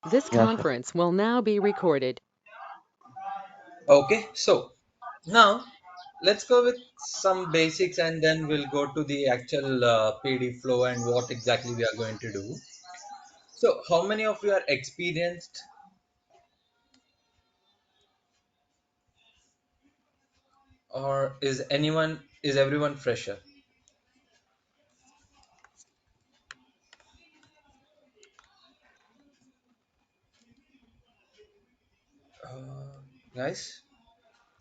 This Yeah, sure. conference will now be recorded. Okay, so now let's go with some basics and then we'll go to the actual PD flow and what exactly we are going to do. So, how many of you are experienced, or is everyone fresher? Uh, Guys,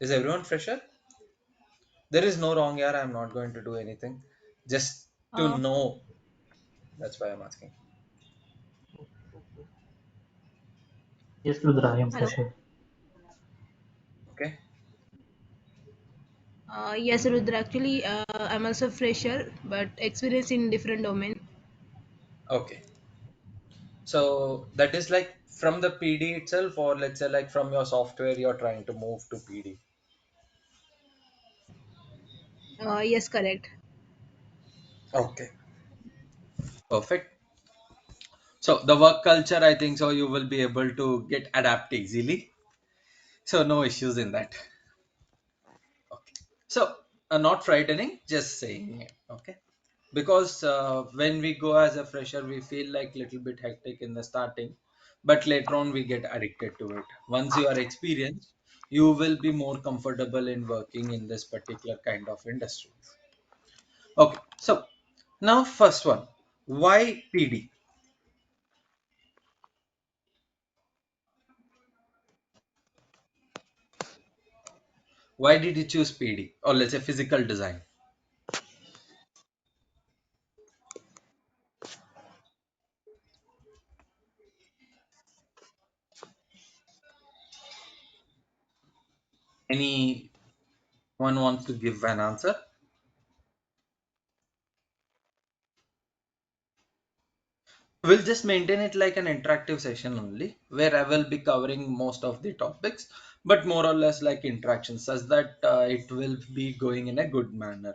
is everyone fresher? There is no wrong here. I'm not going to do anything. Just to Uh, know. That's why I'm asking. Yes, Rudra, I am Hello. fresher. Okay. Yes, Rudra. Actually, I'm also fresher, but experience in different domain. Okay. So that is like from the PD itself, or let's say like from your software, you're trying to move to PD. Yes, correct. Okay. Perfect. So the work culture, I think so you will be able to get adapt easily. So no issues in that. Okay. So not frightening, just saying it. Okay. Because when we go as a fresher, we feel like little bit hectic in the starting, but later on we get addicted to it. Once you are experienced, you will be more comfortable in working in this particular kind of industry. Okay. So now first one, why PD? Why did you choose PD, or let's say physical design? Anyone wants to give an answer? We'll just maintain it like an interactive session only, where I will be covering most of the topics, but more or less like interaction, such that it will be going in a good manner.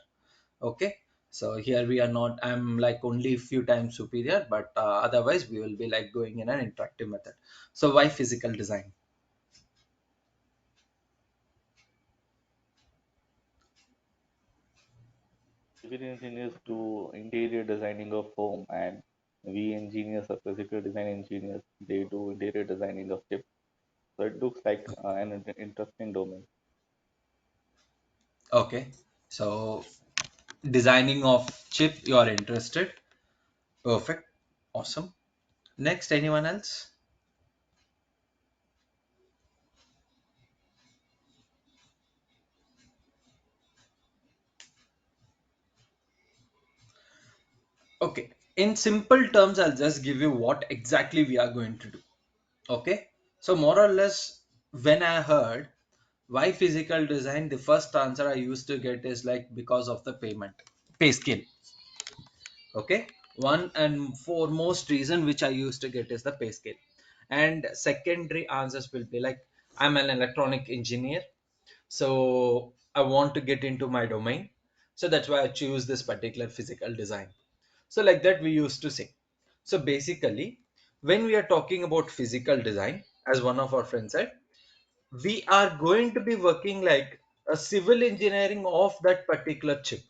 Okay. So here we are not, I'm like only few times superior, but otherwise we will be like going in an interactive method. So why physical design? Civil engineers do interior designing of home, and we engineers are physical design engineers. They do interior designing of chip. So it looks like an interesting domain. Okay. So designing of chip, you are interested. Perfect. Awesome. Next, anyone else? Okay. In simple terms, I'll just give you what exactly we are going to do. Okay. So more or less, when I heard why physical design, the first answer I used to get is like because of the pay scale. Okay. One and foremost reason which I used to get is the pay scale. And secondary answers will be like, I'm an electronic engineer, so I want to get into my domain. So that's why I choose this particular physical design. So like that we used to say. So basically, when we are talking about physical design, as one of our friends said, we are going to be working like a civil engineering of that particular chip.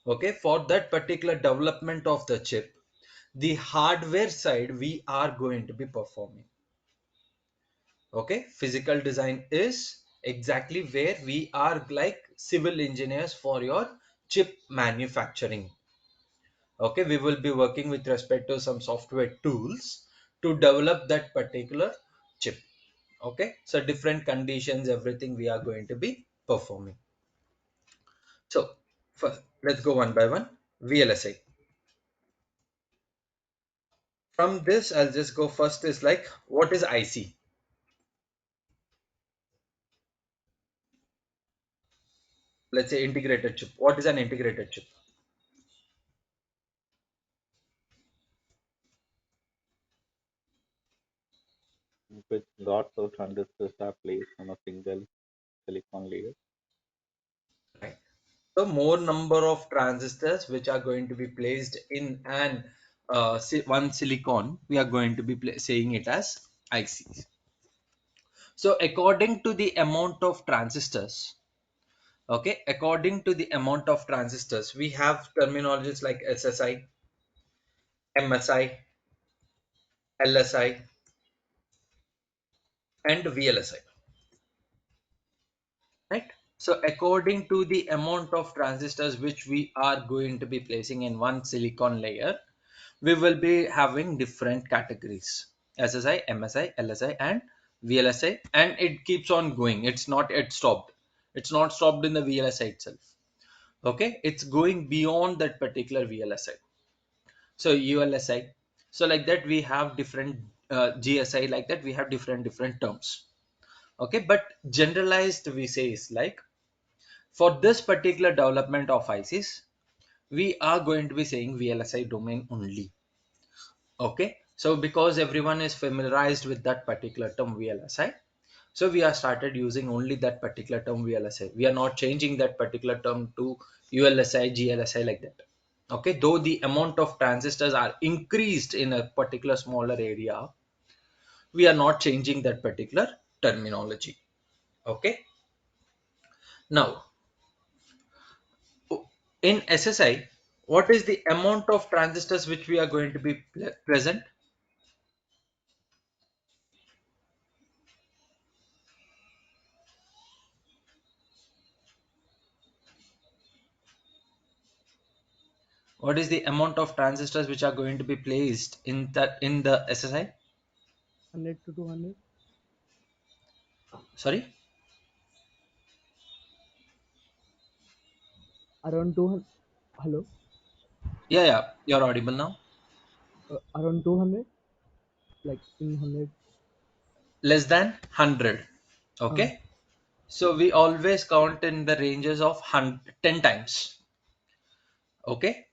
Okay, for that particular development of the chip, the hardware side we are going to be performing. Okay, physical design is exactly where we are like civil engineers for your chip manufacturing. Okay, we will be working with respect to some software tools to develop that particular chip. Okay, so different conditions, everything we are going to be performing. So first, let's go one by one. VLSI. From this, I'll just go first is like, what is IC? Let's say integrated chip. What is an integrated chip? With lots of transistors are placed on a single silicon layer. Right. So more number of transistors which are going to be placed in an one silicon, we are going to be saying it as ICs. So according to the amount of transistors, okay, according to the amount of transistors, we have terminologies like SSI, MSI, LSI, and VLSI, right? So according to the amount of transistors which we are going to be placing in one silicon layer, we will be having different categories: SSI, MSI, LSI, and VLSI, and it keeps on going. It's not yet stopped. It's not stopped in the VLSI itself. Okay, it's going beyond that particular VLSI. So ULSI. So like that we have different GSI, like that we have different terms. Okay, but generalized we say is like, for this particular development of ICs, we are going to be saying VLSI domain only. Okay, so because everyone is familiarized with that particular term VLSI, so we are started using only that particular term VLSI. We are not changing that particular term to ULSI, GLSI, like that. Okay, though the amount of transistors are increased in a particular smaller area, we are not changing that particular terminology. Okay, now in SSI, what is the amount of transistors which we are going to be present? What is the amount of transistors which are going to be placed in the SSI? 100 to 200. Sorry? Around 200. Hello. Yeah, you're audible now. Around 200. Like in 100. Less than 100. Uh, Okay. So we always count in the ranges of 10 times. Okay.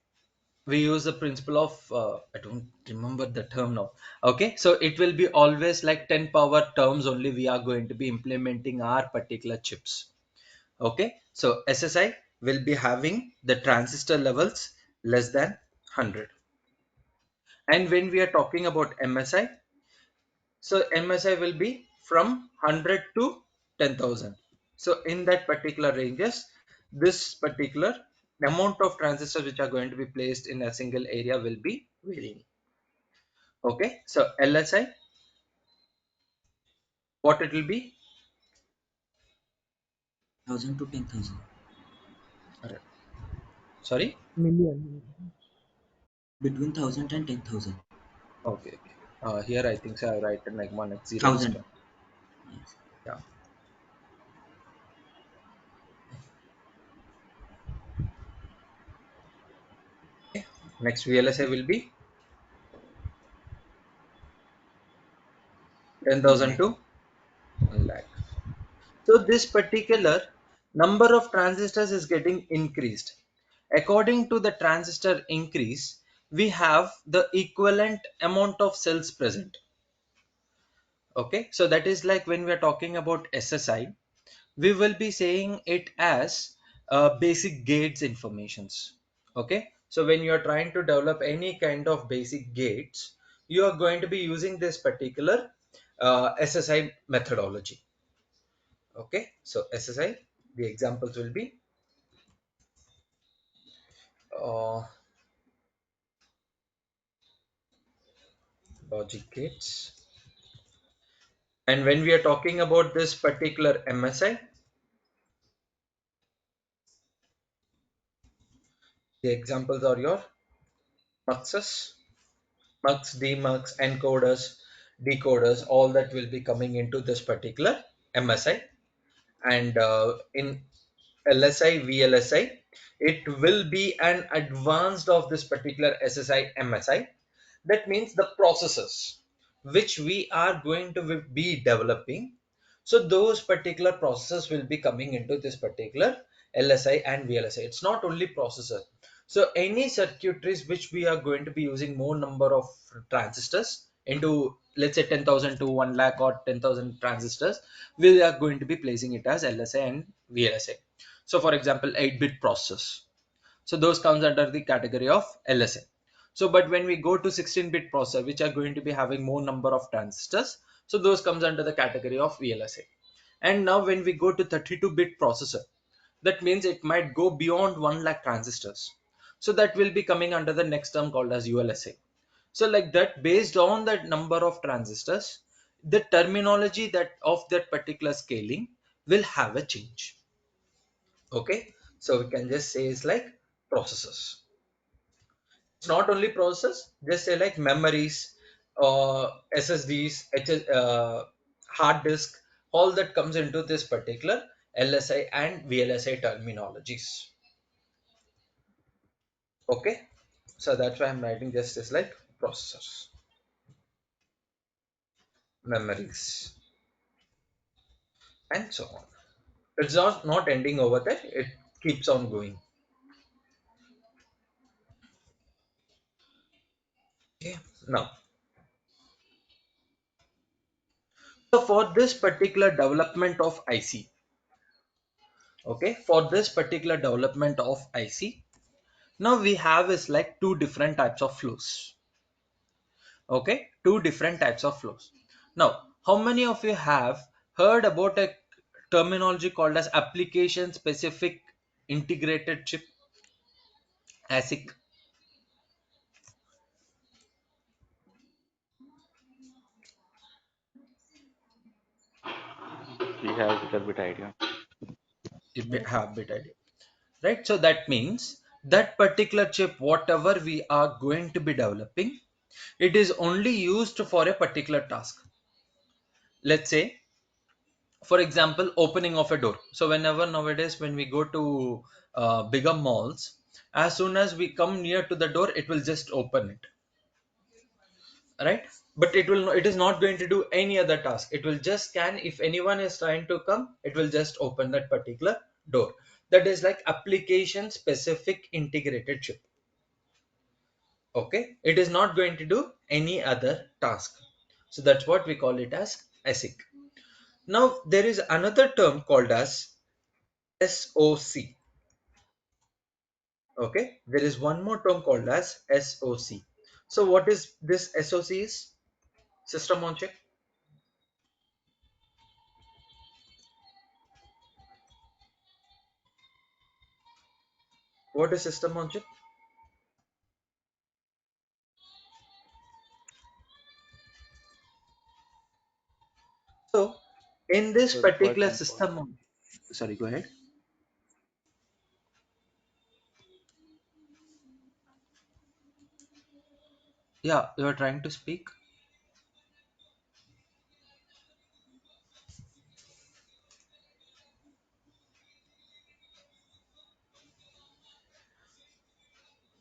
We use the principle of, I don't remember the term now. Okay. So it will be always like 10 power terms only we are going to be implementing our particular chips. Okay. So SSI will be having the transistor levels less than 100. And when we are talking about MSI, so MSI will be from 100 to 10,000. So in that particular ranges, this particular amount of transistors which are going to be placed in a single area will be varying. Okay, so LSI, what it will be? 1,000 to 10,000. Sorry? million. Between 1,000 and 10,000. Okay. Here I think so I write in like 1x0 1,000. instead. Yes. Yeah. Next VLSI will be 1 10,000 lakh. to 1 lakh. So this particular number of transistors is getting increased. According to the transistor increase, we have the equivalent amount of cells present. Okay, so that is like when we are talking about SSI, we will be saying it as basic gates informations. Okay, so when you are trying to develop any kind of basic gates, you are going to be using this particular SSI methodology. Okay, so SSI, the examples will be uh, logic gates. And when we are talking about this particular MSI, the examples are your muxes, mux, demux, encoders, decoders, all that will be coming into this particular MSI. And in LSI, VLSI, it will be an advanced of this particular SSI, MSI. That means the processes which we are going to be developing. So those particular processes will be coming into this particular LSI and VLSI. It's not only processor. So any circuitries which we are going to be using more number of transistors into, let's say 10,000 to 1 lakh or 10,000 transistors, we are going to be placing it as LSI and VLSI. So for example, 8-bit process. So those comes under the category of LSI. So but when we go to 16-bit processor, which are going to be having more number of transistors, so those comes under the category of VLSI. And now when we go to 32-bit processor, that means it might go beyond 1 lakh transistors. So that will be coming under the next term called as ULSA. So like that, based on that number of transistors, the terminology that of that particular scaling will have a change. Okay, so we can just say it's like processors. It's not only processors, just say like memories, SSDs, hard disk, all that comes into this particular LSI and VLSI terminologies. Okay, so that's why I'm writing just as like processors, memories, and so on. It's not ending over there, it keeps on going. Okay, now, so for this particular development of IC, okay, for this particular development of IC, now we have is like two different types of flows. Okay, two different types of flows. Now, how many of you have heard about a terminology called as application specific integrated chip, ASIC? We have a little bit idea. You have bit idea, right? So that means that particular chip, whatever we are going to be developing, it is only used for a particular task. Let's say, for example, opening of a door. So whenever nowadays when we go to bigger malls, as soon as we come near to the door, it will just open it, right? But it is not going to do any other task. It will just scan. If anyone is trying to come, it will just open that particular door. That is like application specific integrated chip. Okay, it is not going to do any other task. So that's what we call it as ASIC. Now there is another term called as SOC. Okay, there is one more term called as SOC. So what is this SOC is? System on chip. What is system on chip? So in this So it's quite particular simple. system on, sorry, go ahead. Yeah, you are trying to speak.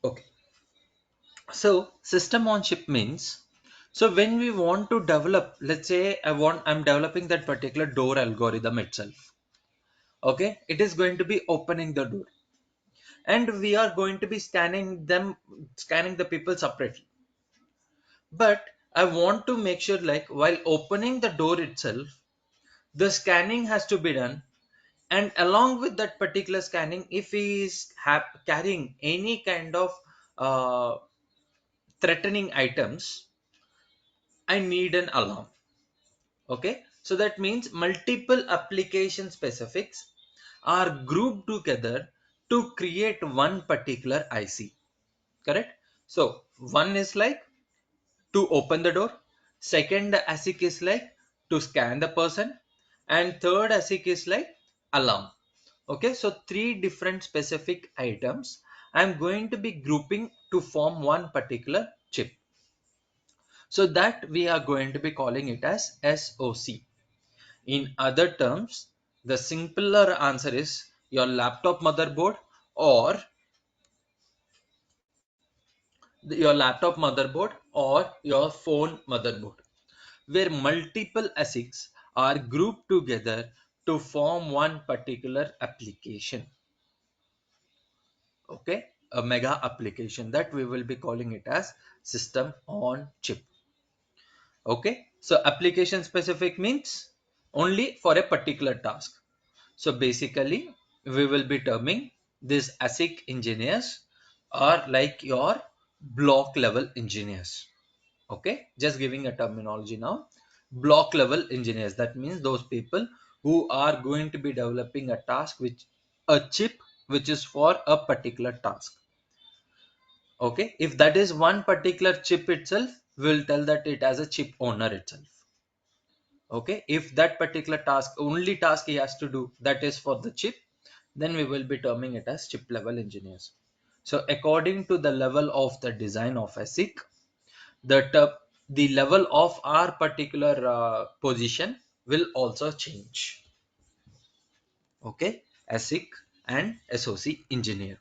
Okay. So system on chip means, so when we want to develop, let's say I'm developing that particular door algorithm itself. Okay, it is going to be opening the door, and we are going to be scanning the people separately. But I want to make sure like while opening the door itself, the scanning has to be done, and along with that particular scanning, if he is carrying any kind of uh, threatening items, I need an alarm. Okay, so that means multiple application specifics are grouped together to create one particular IC. Correct? So one is like to open the door, second ASIC is like to scan the person, and third ASIC is like alarm. Okay, so three different specific items I'm going to be grouping to form one particular chip. So that we are going to be calling it as SOC. In other terms, the simpler answer is your laptop motherboard, or your phone motherboard, where multiple ASICs are grouped together to form one particular application. Okay, a mega application that we will be calling it as system on chip. Okay, so application specific means only for a particular task. So basically, we will be terming these ASIC engineers are like your block level engineers. Okay, just giving a terminology now. Block level engineers, that means those people who are going to be developing a task, which a chip which is for a particular task. Okay, if that is one particular chip itself, we'll tell that it as a chip owner itself. Okay, if that particular task, only task he has to do, that is for the chip, then we will be terming it as chip level engineers. So according to the level of the design of ASIC, the level of our particular position will also change. Okay, ASIC and SOC engineer.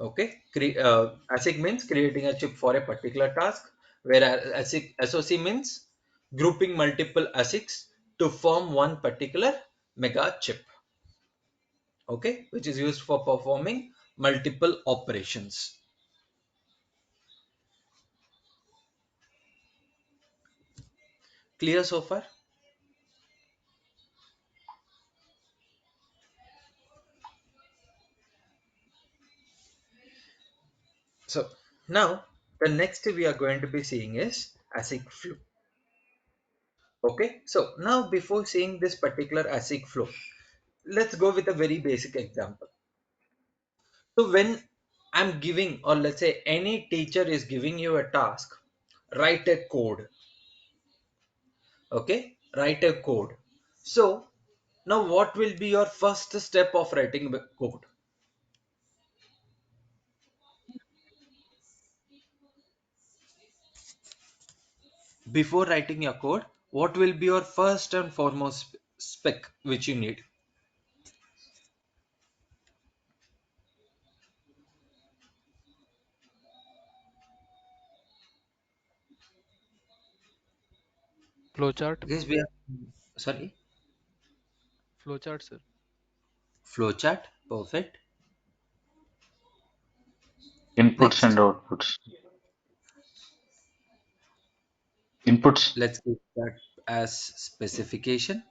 Okay, ASIC means creating a chip for a particular task, whereas SOC means grouping multiple ASICs to form one particular mega chip. Okay, which is used for performing multiple operations. Clear so far? So now the next we are going to be seeing is ASIC flow. Okay, so now before seeing this particular ASIC flow, let's go with a very basic example. So when I'm giving, or let's say any teacher is giving you a task, write a code. Okay, write a code. So now what will be your first step of writing the code? Before writing your code, what will be your first and foremost spec which you need? Flowchart. Yes, we are. Sorry, Flowchart, sir. flowchart. Perfect. Inputs and Next, outputs. Inputs. let's keep that as specification.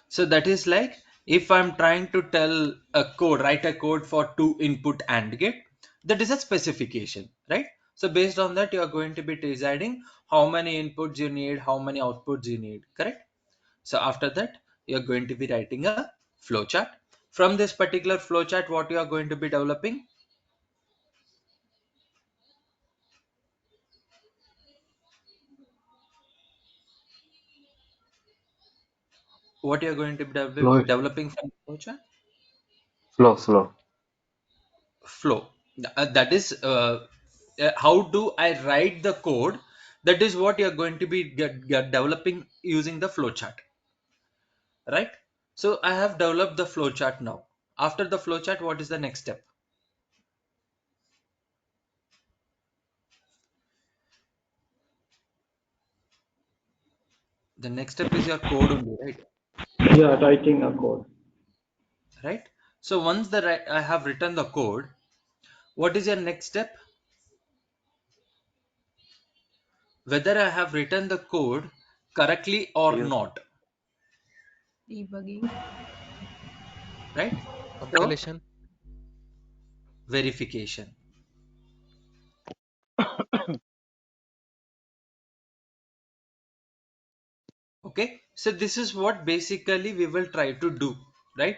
So that is like, if I'm trying to tell a code, write a code for two input AND gate, that is a specification, right? So based on that, you are going to be deciding how many inputs you need, how many outputs you need, correct? So after that, you are going to be writing a flowchart. From this particular flowchart, what you are going to be developing? What you are going to be Flow. developing from the flowchart? Flow. Flow. That is how do I write the code? That is what you are going to be get developing using the flowchart, right? So I have developed the flowchart now. After the flowchart, what is the next step? The next step is your code only, right? Yeah, writing a code. Right. So once I have written the code, what is your next step? Whether I have written the code correctly or Yes. not, Debugging. right? So Compilation. verification. Okay, so this is what basically we will try to do, right?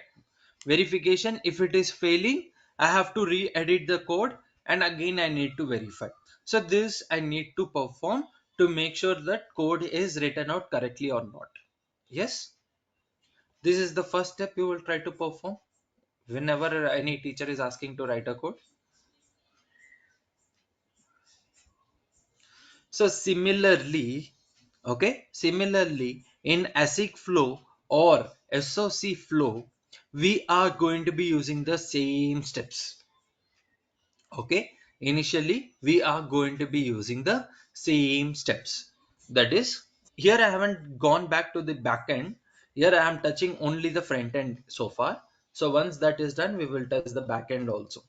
Verification. If it is failing, I have to re-edit the code, and again I need to verify. So this I need to perform to make sure that code is written out correctly or not. Yes, this is the first step you will try to perform whenever any teacher is asking to write a code. So similarly, okay, similarly in ASIC flow or SOC flow, we are going to be using the same steps. Okay, initially we are going to be using the same steps. That is, here I haven't gone back to the back end. Here I am touching only the front end so far. So once that is done, we will touch the back end also.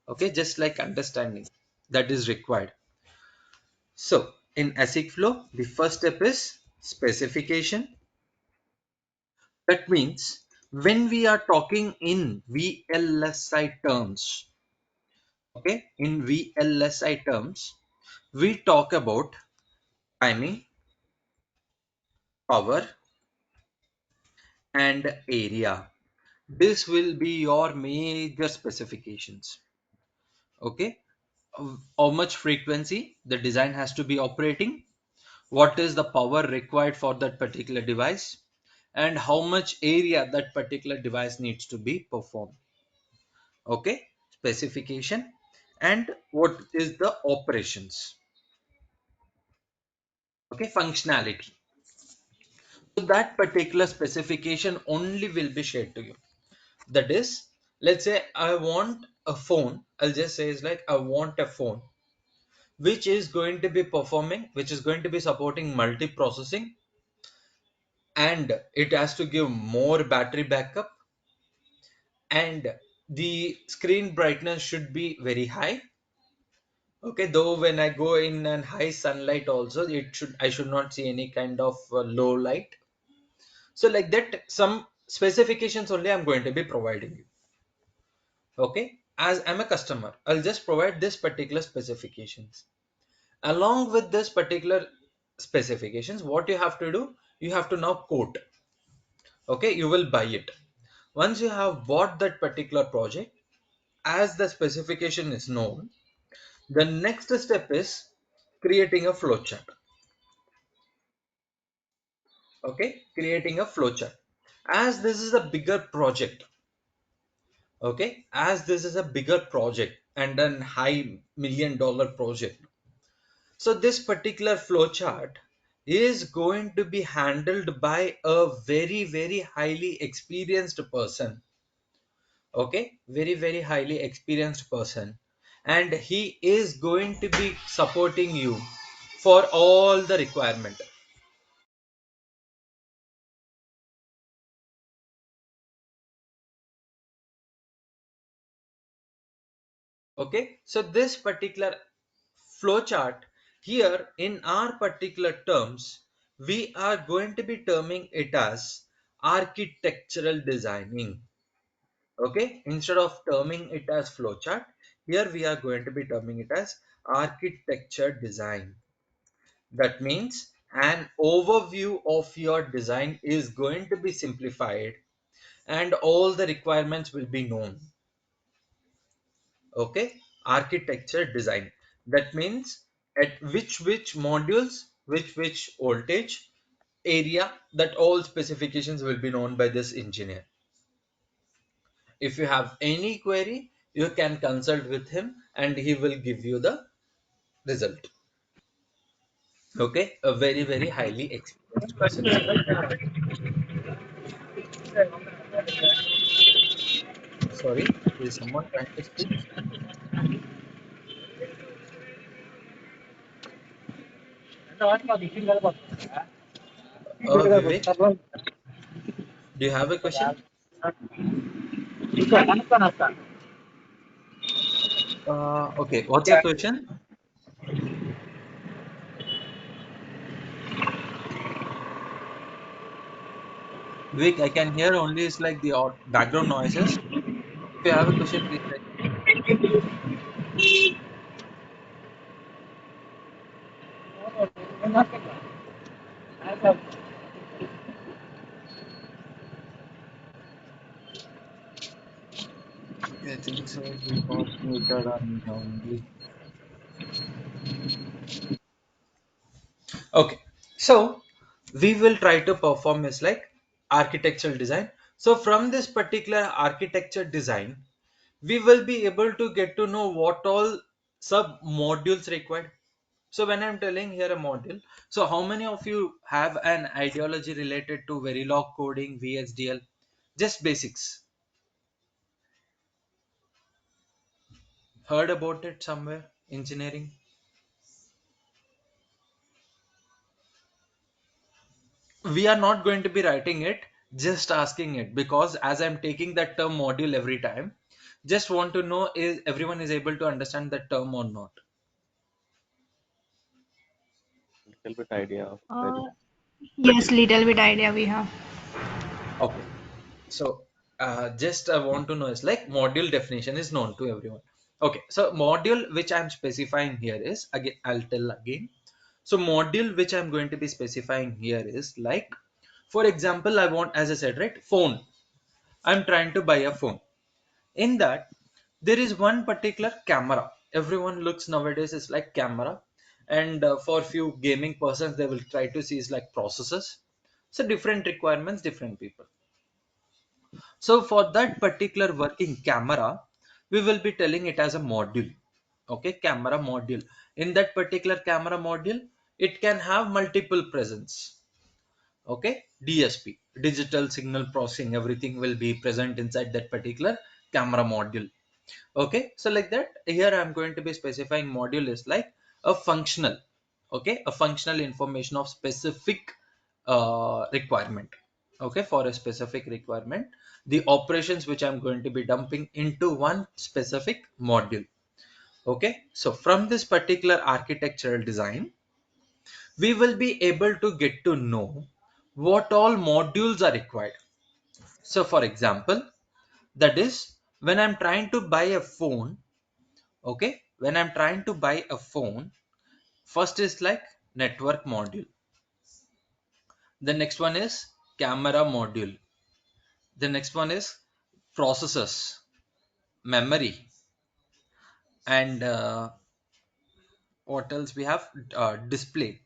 Okay, just like understanding that is required. So in ASIC flow, the first step is specification. That means When we are talking in VLSI terms, okay, in VLSI terms, we talk about timing, power, and area. This will be your major specifications. Okay, how much frequency the design has to be operating, what is the power required for that particular device, and how much area that particular device needs to be performed. Okay, specification, and what is the operations. Okay, functionality. So that particular specification only will be shared to you. That is, let's say I want a phone. I'll just say it's like I want a phone which is going to be performing, which is going to be supporting multi-processing, and it has to give more battery backup, and the screen brightness should be very high. Okay, though when I go in and high sunlight also, I should not see any kind of low light. So like that, some specifications only I'm going to be providing you. Okay, as I'm a customer, I'll just provide this particular specifications. Along with this particular specifications, what you have to do, you have to now quote. Okay, you will buy it. Once you have bought that particular project, as the specification is known, the next step is creating a flowchart. Okay, creating a flowchart. As this is a bigger project, okay, as this is a bigger project and a high $1 million project, so this particular flowchart is going to be handled by a very highly experienced person. Okay, very highly experienced person, and he is going to be supporting you for all the requirement. Okay, so this particular flowchart here in our particular terms, we are going to be terming it as architectural designing. Okay, instead of terming it as flowchart, here we are going to be terming it as architecture design. That means an overview of your design is going to be simplified and all the requirements will be known. Okay, architecture design. That means at which modules, which voltage, area, that all specifications will be known by this engineer. If you have any query, you can consult with him and he will give you the result. Okay, a very highly experienced person. Sorry, is someone trying to speak? Vivek, do you have a question? Okay, what's your question? Vivek, I can hear only it's like the background noises. If you have a question, please let me know. I think so. He got muted on only. Okay, so we will try to perform is like architectural design. So from this particular architecture design, we will be able to get to know what all sub modules required. So when I'm telling here a module, so how many of you have an ideology related to Verilog coding, VHDL? Just basics. Heard about it somewhere? Engineering? We are not going to be writing it, just asking it, because as I'm taking that term module every time, just want to know is everyone is able to understand that term or not. Little bit idea of that. Yes, little bit idea we have. Okay, So just I want to know is like module definition is known to everyone. Okay, so module which I'm specifying here is, again I'll tell again. So module which I'm going to be specifying here is like, for example, I want, as I said, right, phone. I'm trying to buy a phone. In that, there is one particular camera. Everyone looks nowadays is like camera, and for few gaming persons, they will try to see is like processors. So different requirements, different people. So for that particular working camera, we will be telling it as a module. Okay, camera module. In that particular camera module, it can have multiple presence. Okay, DSP, digital signal processing, everything will be present inside that particular camera module. Okay, so like that, here I'm going to be specifying module is like a functional, okay, a functional information of specific requirement. Okay, for a specific requirement, the operations which I'm going to be dumping into one specific module. Okay, so from this particular architectural design, we will be able to get to know what all modules are required. So for example, that is, when I'm trying to buy a phone, okay, when I'm trying to buy a phone, first is like network module, the next one is camera module, the next one is processors, memory, and what else we have, display.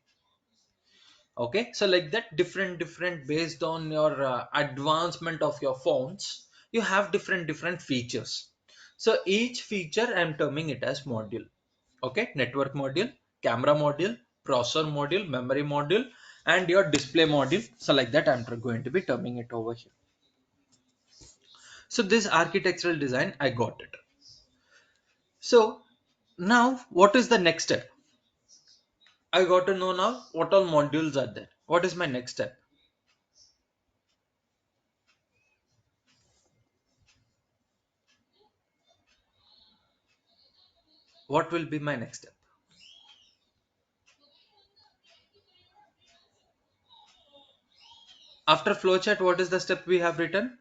Okay, so like that, different based on your advancement of your phones, you have different features. So each feature I'm terming it as module. Okay, network module, camera module, processor module, memory module, and your display module. So like that, I'm going to be terming it over here. So this architectural design, I got it. So now what is the next step? I got to know now what all modules are there. What is my next step? What will be my next step? After flowchart, what is the step we have written?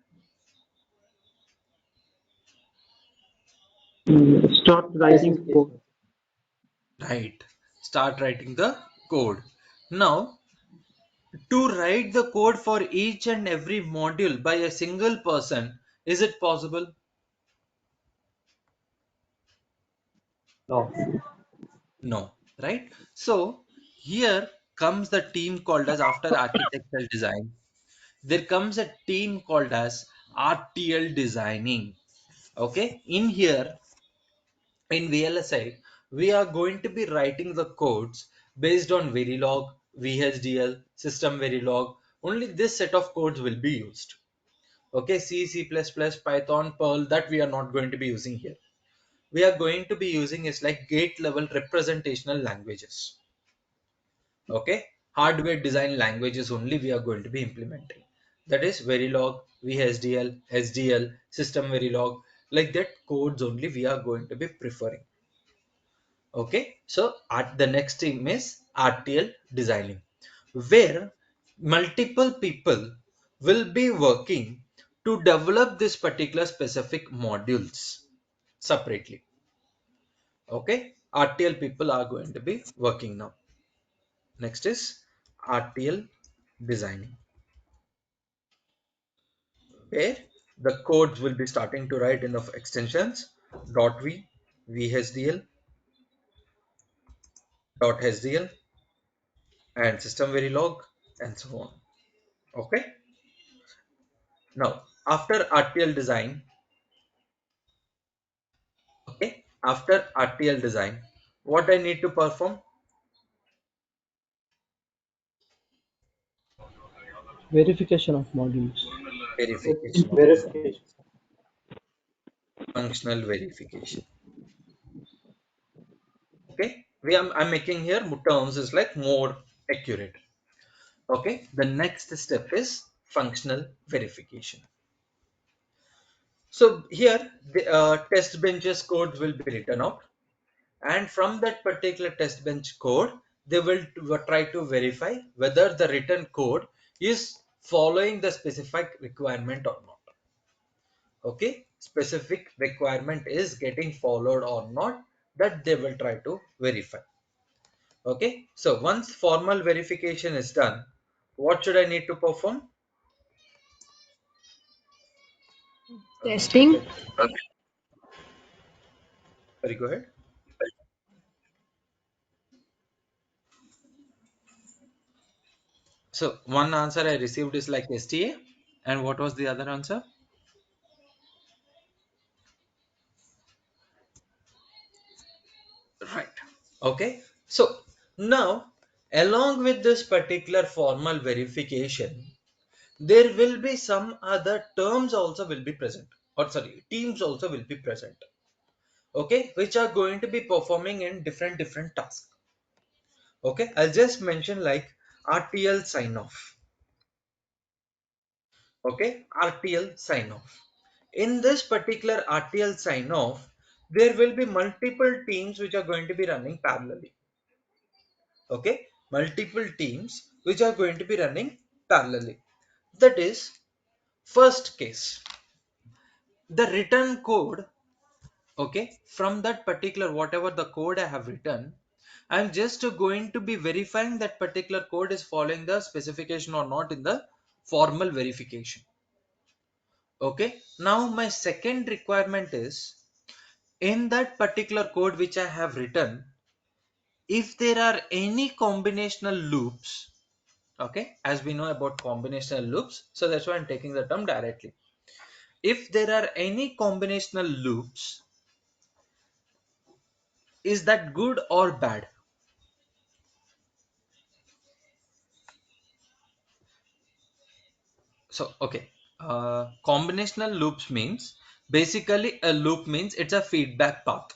Start writing code. Right. Start writing the code. Now, to write the code for each and every module by a single person, is it possible? No. No. Right? So, here comes the team called as, after architectural design, there comes a team called as RTL designing. Okay. In here, in VLSI, we are going to be writing the codes based on Verilog, VHDL, System Verilog. Only this set of codes will be used. Okay, C, C++, Python, Perl, that we are not going to be using here. We are going to be using is like gate level representational languages. Okay, hardware design languages only we are going to be implementing. That is Verilog, VHDL, SDL, System Verilog, like that codes only we are going to be preferring. Okay, so at the next thing is RTL designing, where multiple people will be working to develop this particular specific modules separately. Okay, RTL people are going to be working now. Next is RTL designing, where the codes will be starting to write in the extensions .v, VHDL, .hdl, and system verilog, and so on. Okay, now after RTL design, okay, after RTL design, what I need to perform? Verification of modules. Verification of Verification. modules, functional verification. Okay, I'm making here terms is like more accurate. Okay, the next step is functional verification. So here the test benches codes will be written out, and from that particular test bench code, they will try to verify whether the written code is following the specific requirement or not. Okay, specific requirement is getting followed or not, that they will try to verify. Okay, so once formal verification is done, what should I need to perform? Testing. Sorry, go ahead. So one answer I received is like STA, and what was the other answer? Right. Okay. So now, along with this particular formal verification, there will be some other terms also will be present, or sorry, teams also will be present. Okay, which are going to be performing in different tasks. Okay, I'll just mention like RTL sign off. Okay, RTL sign off. In this particular RTL sign off, there will be multiple teams which are going to be running parallelly. Okay, multiple teams which are going to be running parallelly. That is, first case, the written code. Okay, from that particular whatever the code I have written, I'm just going to be verifying that particular code is following the specification or not in the formal verification. Okay, now my second requirement is, in that particular code which I have written, if there are any combinational loops, okay, as we know about combinational loops, so that's why I'm taking the term directly. If there are any combinational loops, is that good or bad? So okay, combinational loops means, basically a loop means it's a feedback path.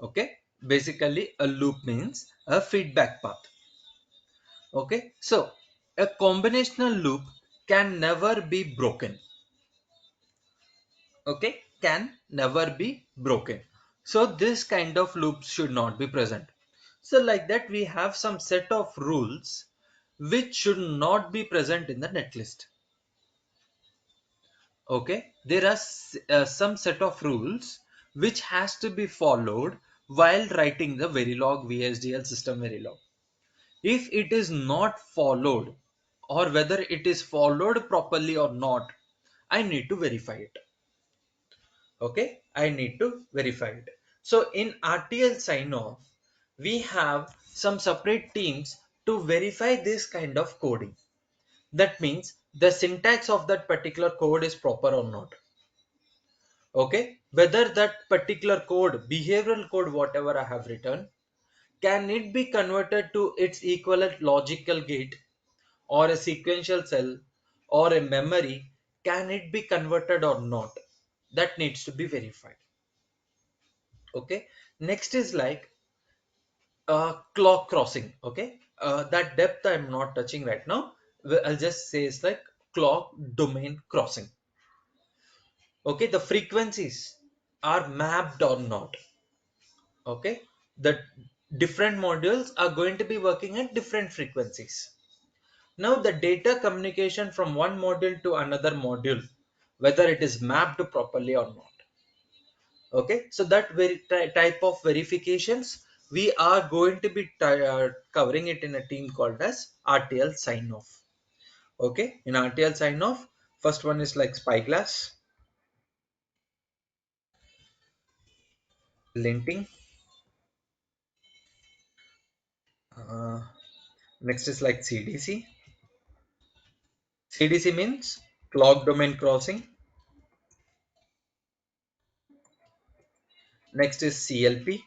Okay, basically a loop means a feedback path. Okay, so a combinational loop can never be broken. Okay, can never be broken. So this kind of loops should not be present. So like that, we have some set of rules which should not be present in the netlist. Okay, there are some set of rules which has to be followed while writing the Verilog VSDL system Verilog. If it is not followed, or whether it is followed properly or not, I need to verify it. Okay, I need to verify it. So in RTL sign off, we have some separate teams to verify this kind of coding. That means the syntax of that particular code is proper or not. Okay, whether that particular code, behavioral code, whatever I have written, can it be converted to its equivalent logical gate, or a sequential cell, or a memory, can it be converted or not? That needs to be verified. Okay, next is like clock crossing. Okay, that depth I'm not touching right now. I'll just say it's like clock domain crossing. Okay, the frequencies are mapped or not. Okay, the different modules are going to be working at different frequencies. Now the data communication from one module to another module, whether it is mapped properly or not. Okay, so that very type of verifications we are going to be covering it in a team called as RTL sign off. Okay, in RTL sign off, first one is like spyglass, linting, uh, next is like CDC. CDC means clock domain crossing. Next is CLP,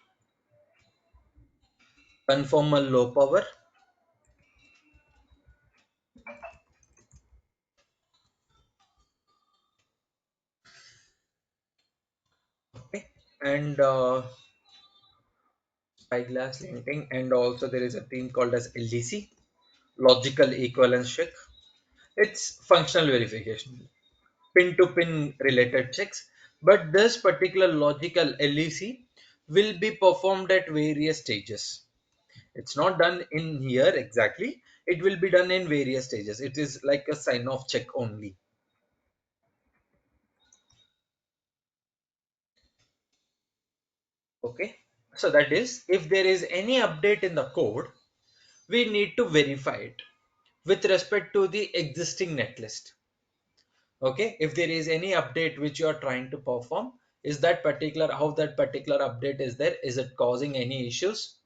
conformal low power. Okay, and spyglass linting, and also there is a team called as LDC, logical equivalence check. It's functional verification, pin to pin related checks, but this particular logical LEC will be performed at various stages. It's not done in here exactly, it will be done in various stages. It is like a sign off check only. Okay, so that is, if there is any update in the code, we need to verify it with respect to the existing netlist. Okay, if there is any update which you are trying to perform, is that particular, how that particular update is there, is it causing any issues?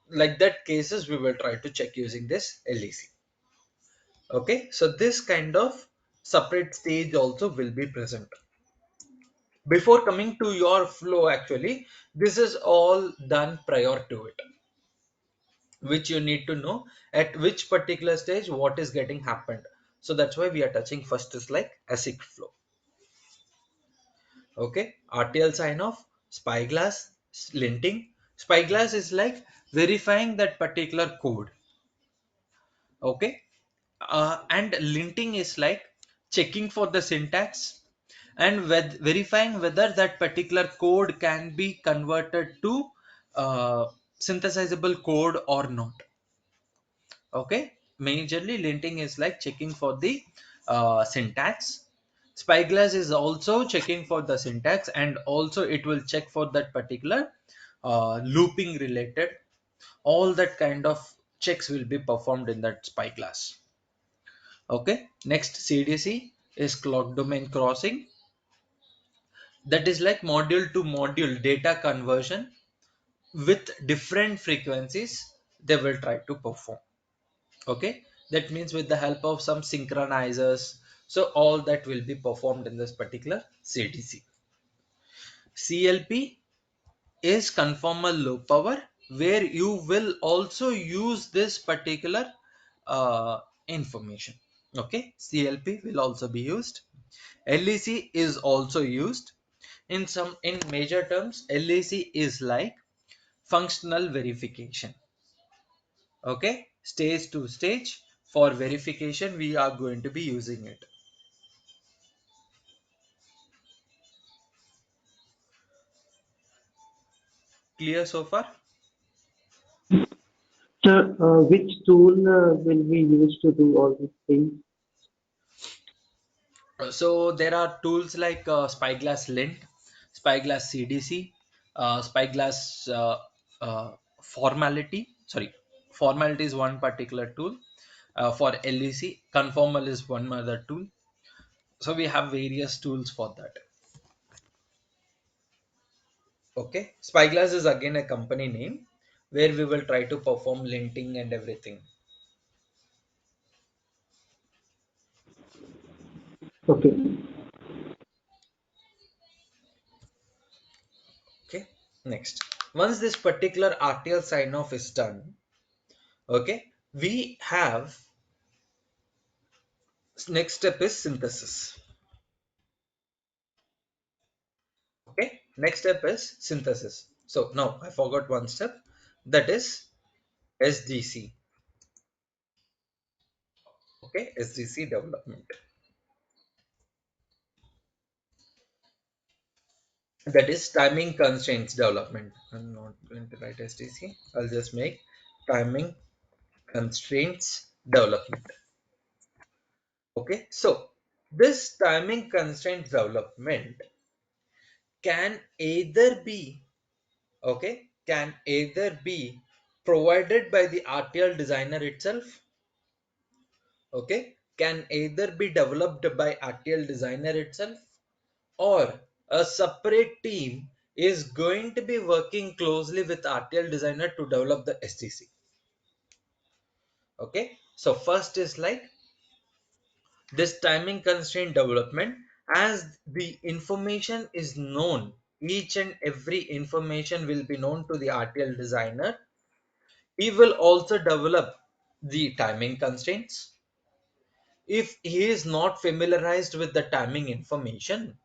Like that cases, we will try to check using this LEC. Okay, so this kind of separate stage also will be present. Before coming to your flow, actually, this is all done prior to it, which you need to know at which particular stage what is getting happened. So that's why we are touching first is like ASIC flow. Okay, RTL sign off, spyglass, linting. Spyglass is like verifying that particular code. Okay, and linting is like checking for the syntax and verifying whether that particular code can be converted to synthesizable code or not. Okay, majorly linting is like checking for the syntax. Spyglass is also checking for the syntax, and also it will check for that particular looping related. All that kind of checks will be performed in that spyglass. Okay, next CDC is clock domain crossing. That is like module to module data conversion with different frequencies they will try to perform. Okay, that means with the help of some synchronizers, so all that will be performed in this particular CDC. CLP is conformal low power, where you will also use this particular information. Okay, CLP will also be used. LEC is also used in some, in major terms. LEC is like functional verification. Okay, stage to stage for verification we are going to be using it. Clear so far? Sir, which tool will we use to do all these things? So there are tools like Spyglass Lint, Spyglass CDC, Spyglass Formality. Sorry, Formality is one particular tool. For LEC, Conformal is one other tool. So we have various tools for that. Okay, Spyglass is again a company name where we will try to perform linting and everything. Okay. Okay, next. Once this particular RTL sign off is done, okay, we have, next step is synthesis. Okay, next step is synthesis. So now I forgot one step, that is SDC. Okay, SDC development. That is timing constraints development. I'm not going to write SDC. I'll just make timing constraints development. Okay, so this timing constraint development can either be, okay, can either be provided by the RTL designer itself, okay, can either be developed by RTL designer itself, or a separate team is going to be working closely with RTL designer to develop the STC. Okay, so first is like this timing constraint development. As the information is known, each and every information will be known to the RTL designer. He will also develop the timing constraints. If he is not familiarized with the timing information,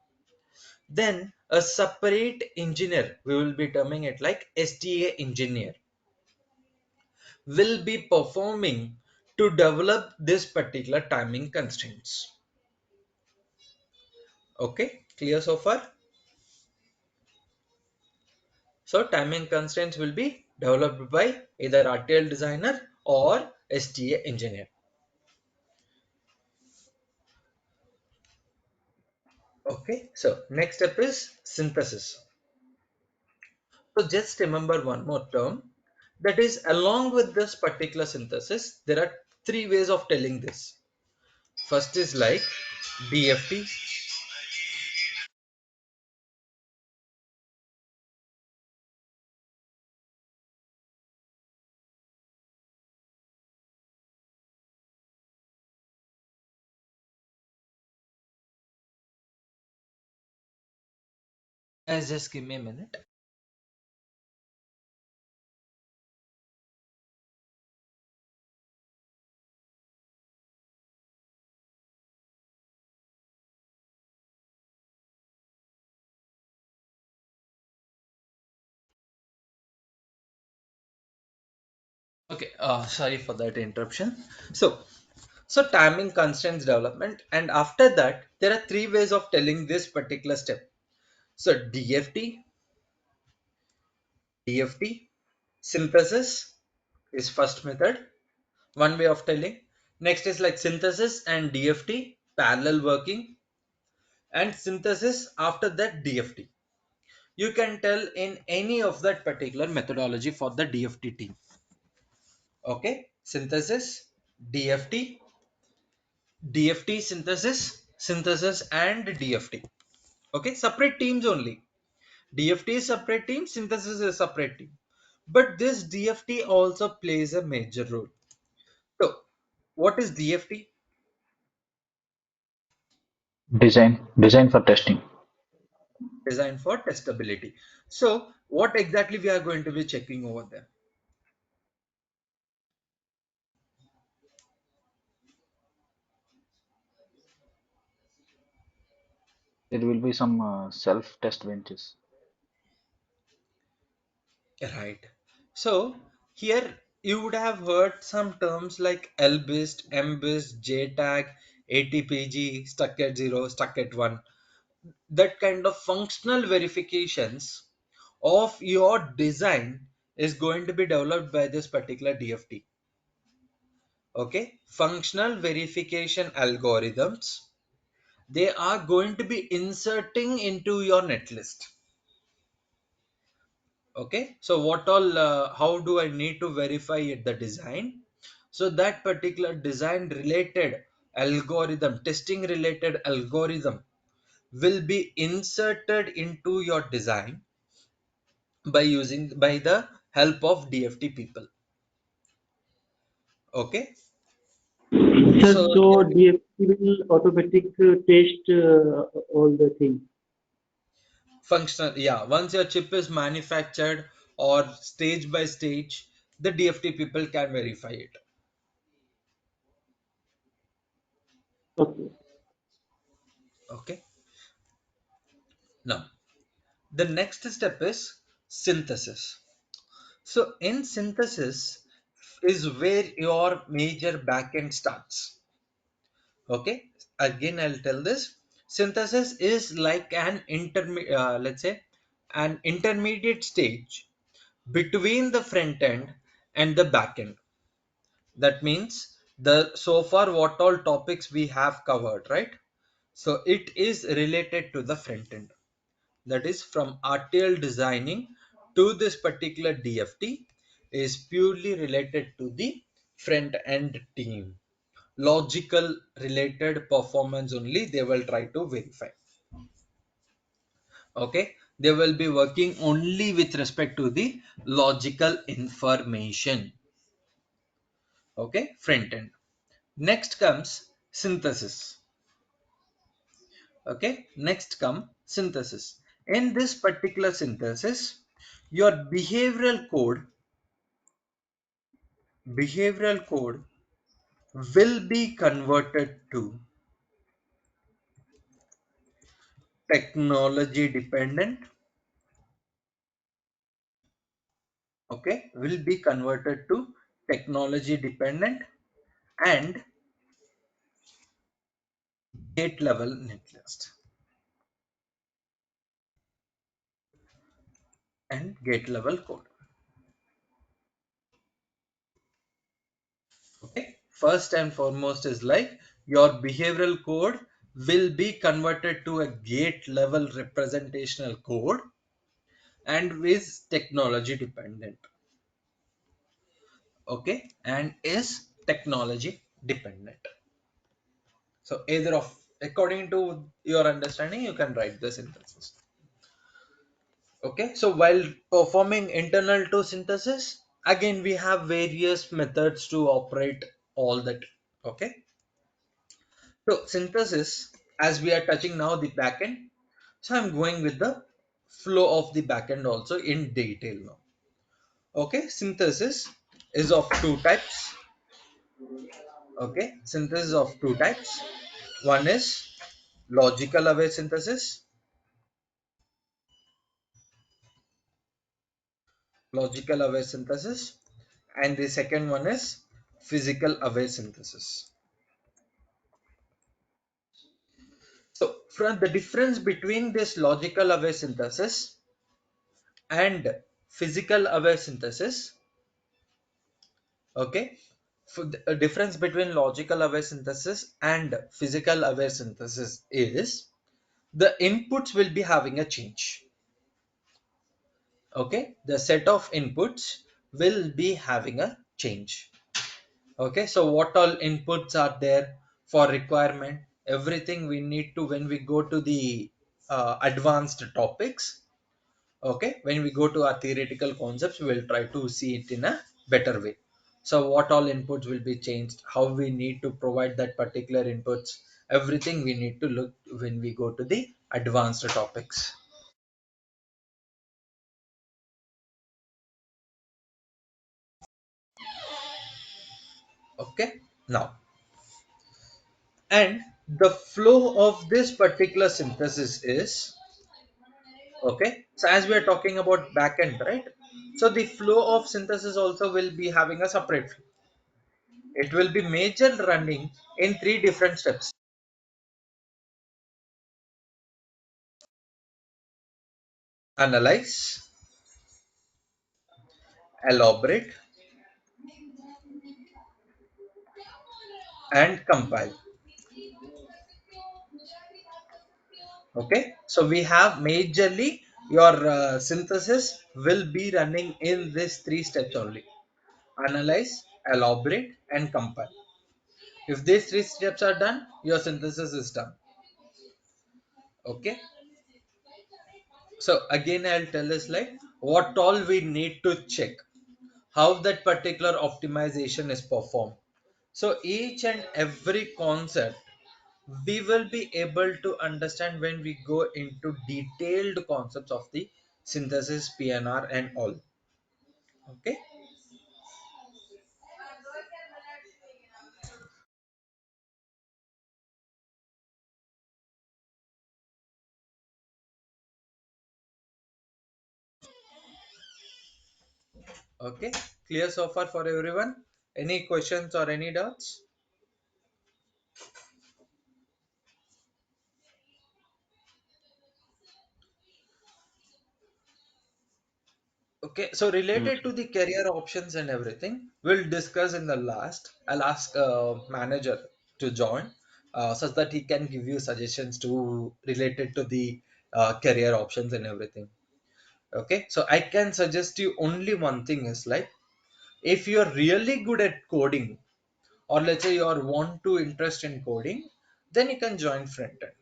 then a separate engineer, we will be terming it like STA engineer, will be performing to develop this particular timing constraints. Okay, clear so far? So timing constraints will be developed by either RTL designer or STA engineer. Okay, so next step is synthesis. So just remember one more term, that is, along with this particular synthesis, there are three ways of telling this. First is like DFT. Just give me a minute. Okay, sorry for that interruption. So timing constraints development, and after that, there are three ways of telling this particular step. So DFT, synthesis is first method, one way of telling. Next is like synthesis and DFT, parallel working, and synthesis after that DFT. You can tell in any of that particular methodology for the DFT team. Okay, synthesis, DFT, DFT synthesis and DFT. Okay, separate teams only. DFT is separate team, synthesis is a separate team. But this DFT also plays a major role. So, what is DFT? Design for testing. Design for testability. So, what exactly we are going to be checking over there? There will be some self-test benches. Right. So, here you would have heard some terms like LBIST, MBIST, JTAG, ATPG, stuck at 0, stuck at 1. That kind of functional verifications of your design is going to be developed by this particular DFT. Okay, functional verification algorithms, they are going to be inserting into your netlist. Okay, so what all how do I need to verify the design? So that particular design related algorithm, testing related algorithm, will be inserted into your design by the help of DFT people. Okay, Sir, so so here DFT will automatic test all the things. functional, yeah, once your chip is manufactured or stage by stage, the DFT people can verify it. Okay. Okay, now the next step is synthesis. So in synthesis is where your major backend starts. Okay, again I'll tell this. Synthesis is like an let's say an intermediate stage between the front end and the back end. That means the so far what all topics we have covered, right? So it is related to the front end. That is from RTL designing to this particular DFT is purely related to the front end team. Logical related performance only they will try to verify. Okay, they will be working only with respect to the logical information. Okay, front end. Next comes synthesis. Okay, next come synthesis. In this particular synthesis, your behavioral code will be converted to technology dependent. Okay, will be converted to technology dependent and gate level netlist and gate level code. Okay, first and foremost is like your behavioral code will be converted to a gate level representational code, and is technology dependent. Okay, and is technology dependent. So either of, according to your understanding, you can write the synthesis. Okay, so while performing internal to synthesis, again we have various methods to operate all that. Okay, so synthesis, as we are touching now the backend, so I'm going with the flow of the backend also in detail now. Okay, synthesis is of two types. Okay, synthesis of two types. One is logical aware synthesis, and the second one is physical aware synthesis. So from the difference between this logical aware synthesis and physical aware synthesis, okay, for the difference between logical aware synthesis and physical aware synthesis is the inputs will be having a change. Okay, the set of inputs will be having a change. Okay, so what all inputs are there for requirement, everything we need to, when we go to the advanced topics. Okay, when we go to our theoretical concepts, we will try to see it in a better way. So what all inputs will be changed, how we need to provide that particular inputs, everything we need to look when we go to the advanced topics. Okay, now, and the flow of this particular synthesis is, okay, so as we are talking about backend, right, so the flow of synthesis also will be having a separate flow. It will be major running in three different steps: analyze, elaborate, and compile. Okay, so we have majorly your synthesis will be running in these three steps only: analyze, elaborate, and compile. If these three steps are done, your synthesis is done. Okay, so again I'll tell this, like, what all we need to check, how that particular optimization is performed. So each and every concept we will be able to understand when we go into detailed concepts of the synthesis, PNR, and all. Okay, okay, clear so far for everyone? Any questions or any doubts? Okay, so Mm. related to the career options and everything, we'll discuss in the last. I'll ask manager to join, such that he can give you suggestions to related to the career options and everything. Okay, so I can suggest you only one thing is, like, if you're really good at coding, or let's say you are want to interest in coding, then you can join front end.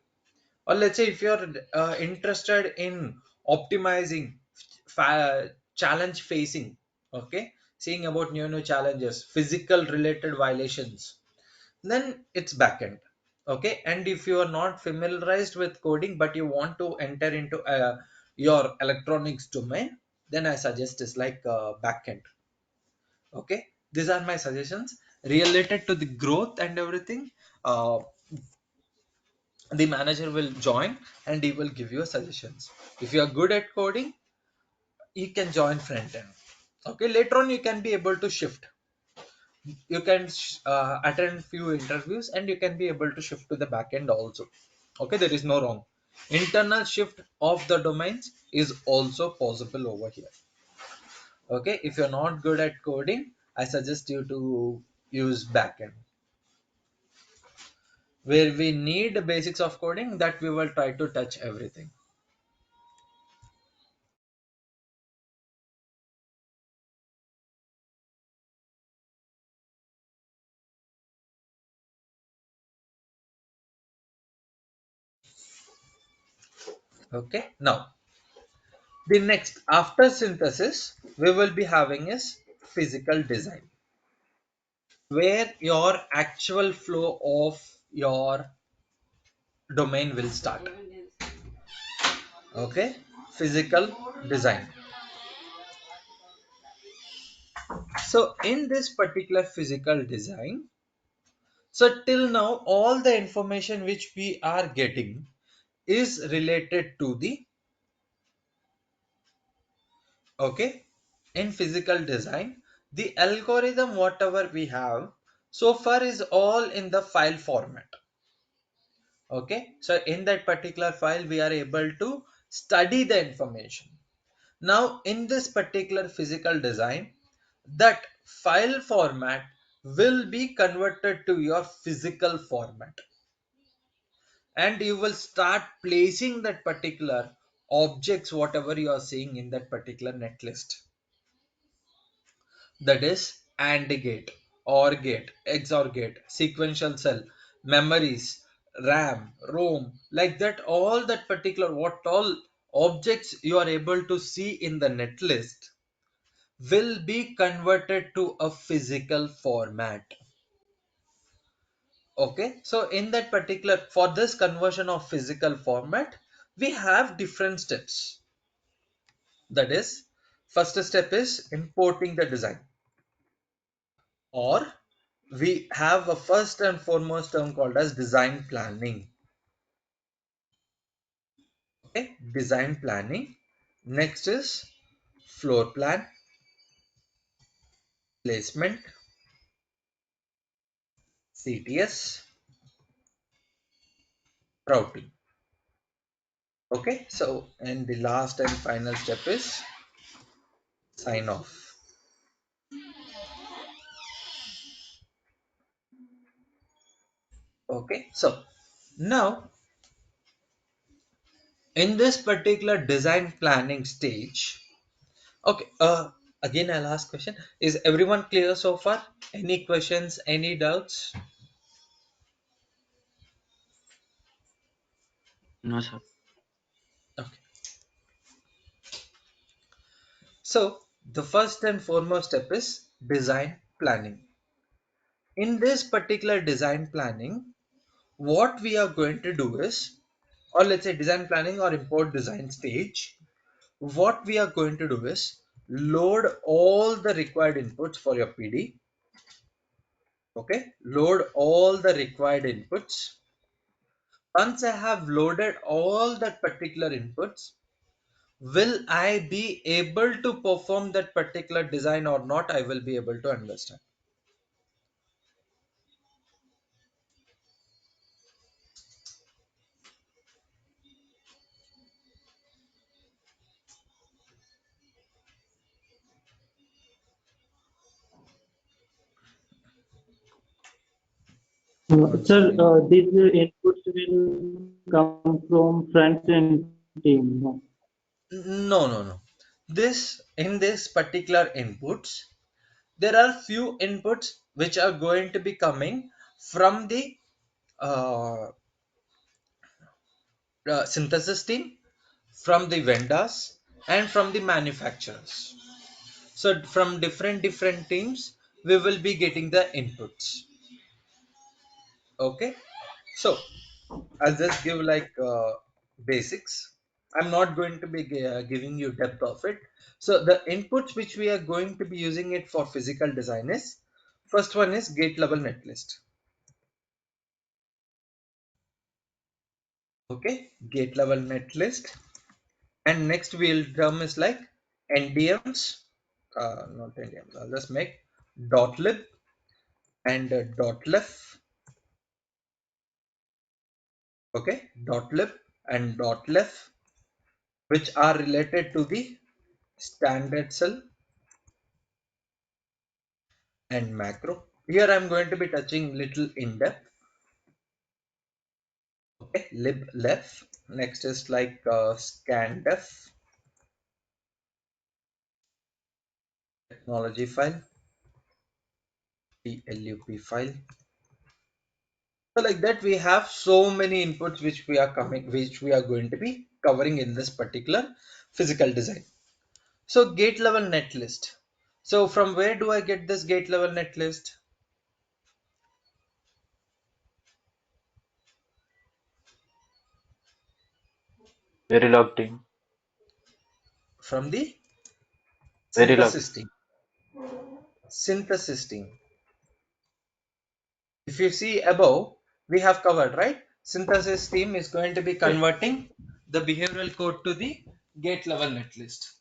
Or let's say if you're interested in optimizing, challenge facing, okay, seeing about new challenges, physical related violations, then it's backend. Okay, and if you are not familiarized with coding but you want to enter into your electronics domain, then I suggest is like backend. Okay, these are my suggestions related to the growth and everything. uh, the manager will join and he will give you suggestions. If you are good at coding, you can join front end. Okay, later on you can be able to shift. You can attend few interviews and you can be able to shift to the back end also. Okay, there is no wrong. Internal shift of the domains is also possible over here. Okay, if you're not good at coding, I suggest you to use backend. Where we need basics of coding, that we will try to touch everything. Okay, now the next after synthesis we will be having is physical design, where your actual flow of your domain will start. Okay, physical design. So in this particular physical design, so till now all the information which we are getting is related to the, okay, in physical design the algorithm whatever we have so far is all in the file format. Okay, so in that particular file we are able to study the information. Now in this particular physical design, that file format will be converted to your physical format, and you will start placing that particular objects whatever you are seeing in that particular netlist. That is AND gate, OR gate, XOR gate, sequential cell, memories, RAM, ROM, like that, all that particular what all objects you are able to see in the netlist will be converted to a physical format. Okay, so in that particular, for this conversion of physical format, we have different steps. That is, first step is importing the design, or we have a first and foremost term called as design planning. Okay, design planning. Next is floor plan, placement, CTS, routing. Okay, so and the last and final step is sign off. Okay, so now in this particular design planning stage, okay, again I'll ask question, is everyone clear so far? Any questions, any doubts? No, sir. Okay, so the first and foremost step is design planning. In this particular design planning, what we are going to do is, or let's say design planning or import design stage, what we are going to do is load all the required inputs for your PD. Okay, load all the required inputs. Once I have loaded all that particular inputs, will I be able to perform that particular design or not? I will be able to understand. One Sir, second. these inputs will come from front-end team. No? No, no, no. This in this particular inputs, there are few inputs which are going to be coming from the uh, synthesis team, from the vendors, and from the manufacturers. So from different teams, we will be getting the inputs. Okay, so I'll just give like basics. I'm not going to be giving you depth of it. So the inputs which we are going to be using it for physical design is, first one is gate level netlist. Okay, gate level netlist, and next we'll term is like NDMs, not NDMs. I'll just make dot lib and dot left. Okay, dot lib and dot left, which are related to the standard cell and macro. Here I'm going to be touching little in depth. Okay, lib left. Next is like scan-def, technology file, TLUP file. So like that we have so many inputs which we are going to be covering in this particular physical design. So gate level netlist. So from where do I get this gate level netlist? Verilog team. From the Verilog. synthesis team. Synthesis team. If you see above, we have covered, right? Synthesis team is going to be converting the behavioral code to the gate level netlist.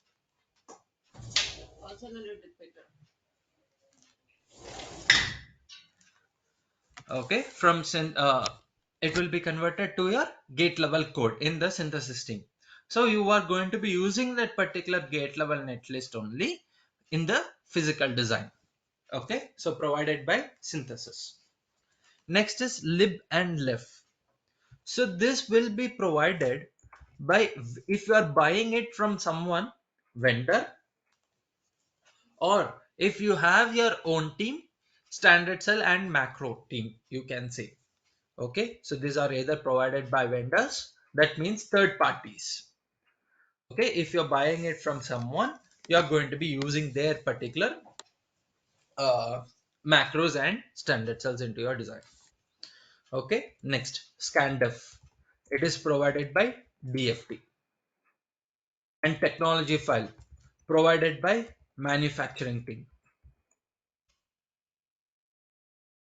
Okay, it will be converted to your gate level code in the synthesis team. So you are going to be using that particular gate level netlist only in the physical design. Okay, so provided by synthesis. Next is lib and lef. So this will be provided by, if you are buying it from someone, vendor, or if you have your own team, standard cell and macro team, you can say. Okay, so these are either provided by vendors, that means third parties. Okay, if you're buying it from someone, you are going to be using their particular macros and standard cells into your design. Okay, next, scanDef. It is provided by DFT. And technology file provided by manufacturing team.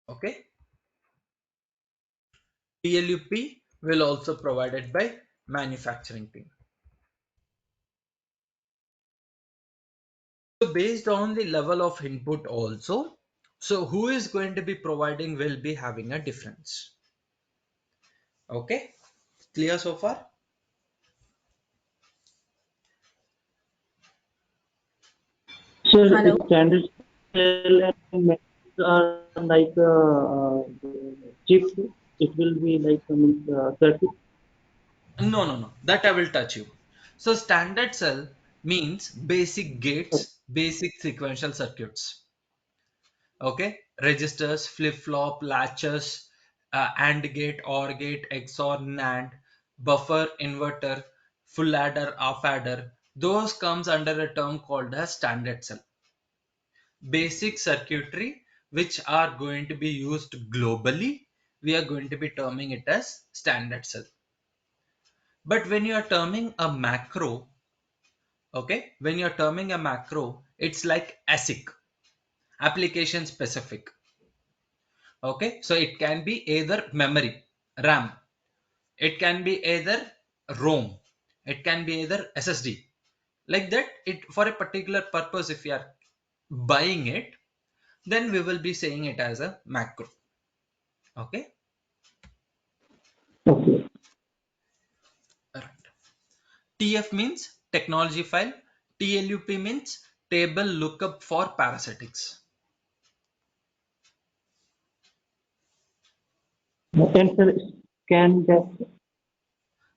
Okay, TLUP will also provided by manufacturing team. So based on the level of input also, so who is going to be providing will be having a difference. Okay, clear so far? Sir, Hello. standard cell and methods are like chips. It will be like circuit. No. That I will touch you. So standard cell means basic gates, basic sequential circuits. Okay, registers, flip-flop, latches, AND gate, OR gate, XOR, NAND, buffer, inverter, full adder, half adder. Those comes under a term called as standard cell. Basic circuitry which are going to be used globally, we are going to be terming it as standard cell. But when you are terming a macro, okay, when you are terming a macro, it's like ASIC, application specific. Okay, so it can be either memory, RAM, it can be either ROM, it can be either SSD. Like that, it for a particular purpose, if you are buying it, then we will be saying it as a macro. Okay, Okay. right. TF means technology file, TLUP means table lookup for parasitics. And sir, scan that.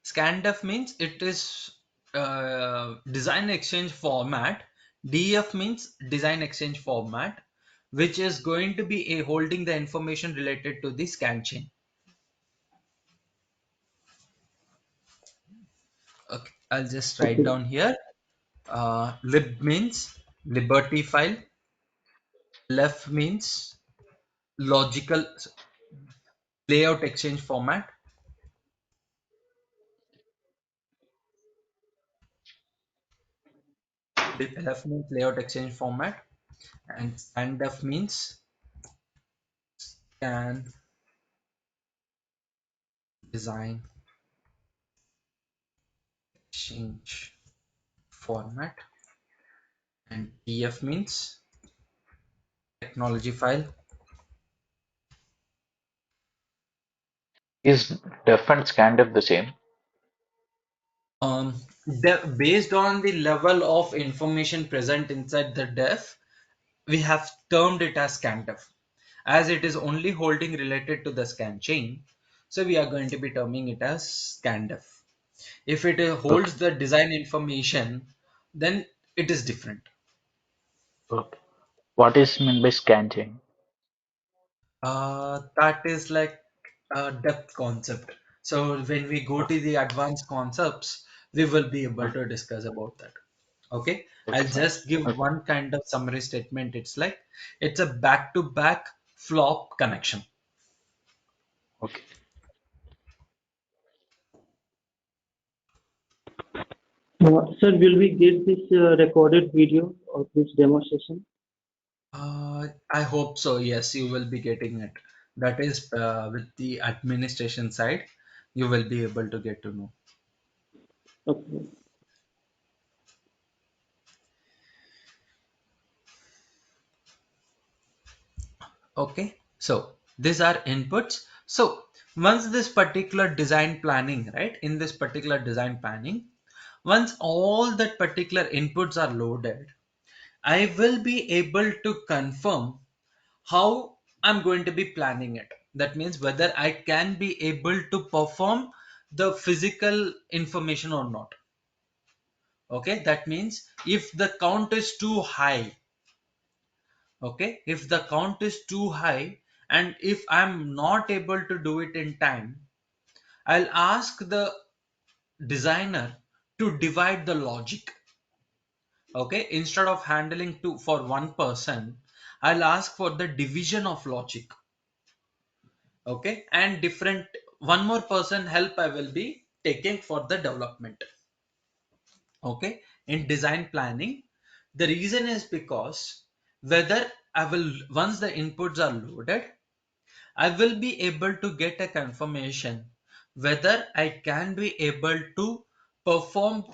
ScanDef means it is design exchange format. DF means design exchange format, which is going to be holding the information related to the scan chain. Okay, I'll just write Okay. down here. Lib means liberty file. Lef means logical layout exchange format. Lef means layout exchange format, and ScanDef means scan design exchange format, and TF means technology file. Is def and scandiff the same? Um, Based on the level of information present inside the def, we have termed it as scanDef, as it is only holding related to the scan chain. So we are going to be terming it as scanDef. If it Okay. holds the design information, then it is different. Okay. What is meant by scan chain? That is like a depth concept. So when we go to the advanced concepts, we will be able to discuss about that. Okay, I'll Okay, fine. just give Okay. one kind of summary statement. It's like it's a back-to-back flop connection. Okay. Sir, will we get this recorded video of this demonstration? I hope so. Yes, you will be getting it. That is with the administration side, you will be able to get to know. Okay. Okay, so these are inputs. So once this particular design planning, right, in this particular design planning, once all that particular inputs are loaded, I will be able to confirm how I'm going to be planning it. That means whether I can be able to perform the physical information or not. Okay, that means if the count is too high, okay, if the count is too high and if I'm not able to do it in time, I'll ask the designer to divide the logic. Okay, instead of handling two for one person, I'll ask for the division of logic. Okay, and different one more person help I will be taking for the development. Okay, in design planning, the reason is because whether I will, once the inputs are loaded, I will be able to get a confirmation whether I can be able to perform,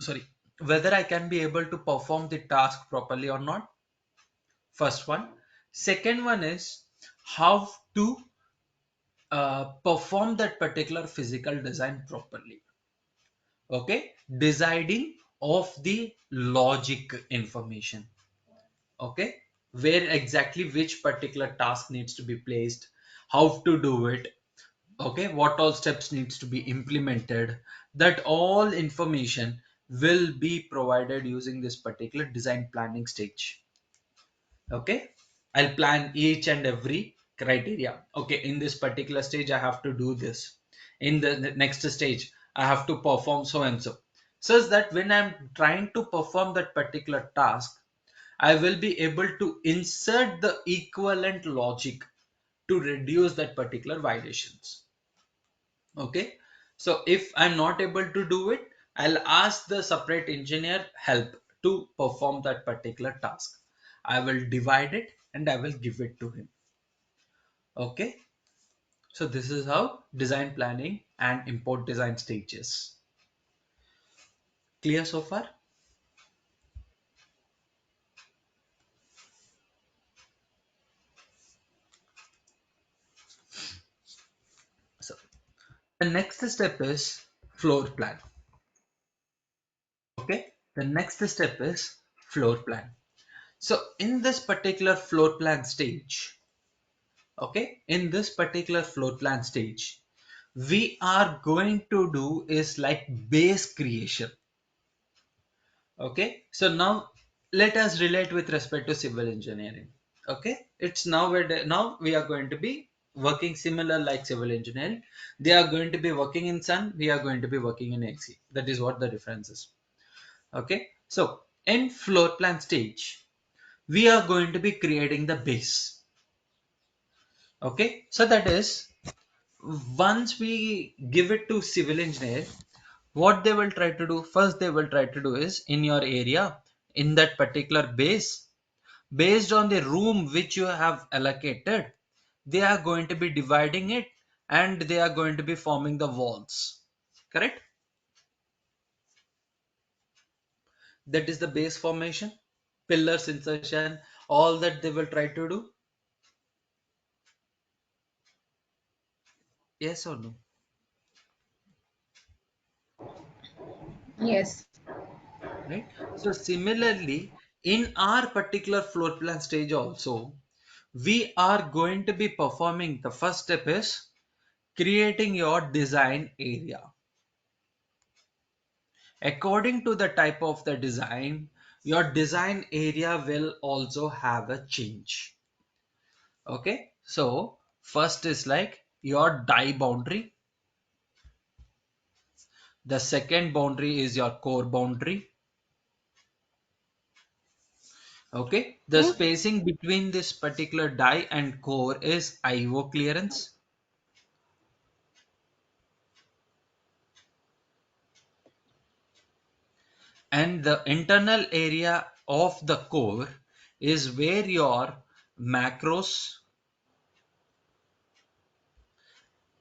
sorry, whether I can be able to perform the task properly or not. First one. Second one is how to perform that particular physical design properly. Okay, deciding of the logic information. Okay, where exactly which particular task needs to be placed, how to do it, okay, what all steps needs to be implemented, that all information will be provided using this particular design planning stage. Okay, I'll plan each and every criteria. Okay, in this particular stage I have to do this, in the next stage I have to perform so and so, such that when I'm trying to perform that particular task, I will be able to insert the equivalent logic to reduce that particular violations. Okay, so if I'm not able to do it, I'll ask the separate engineer help to perform that particular task. I will divide it and I will give it to him. Okay, so this is how design planning and import design stages. Clear so far? So the next step is floor plan. Okay, the next step is floor plan. So in this particular floor plan stage, okay, in this particular floor plan stage, we are going to do is like base creation. Okay, so now let us relate with respect to civil engineering. Okay, it's now we are going to be working similar like civil engineering. They are going to be working in sun, we are going to be working in AC. That is what the difference is. Okay, so in floor plan stage, we are going to be creating the base. Okay, so that is once we give it to civil engineer, what they will try to do first, they will try to do is in your area, in that particular base, based on the room which you have allocated, they are going to be dividing it and they are going to be forming the walls. Correct? That is the base formation, pillars insertion, all that they will try to do. Yes or no? Yes. Right, so similarly in our particular floor plan stage also, we are going to be performing, the first step is creating your design area. According to the type of the design, your design area will also have a change. Okay, so first is like your die boundary. The second boundary is your core boundary. Okay, the spacing between this particular die and core is IO clearance. And the internal area of the core is where your macros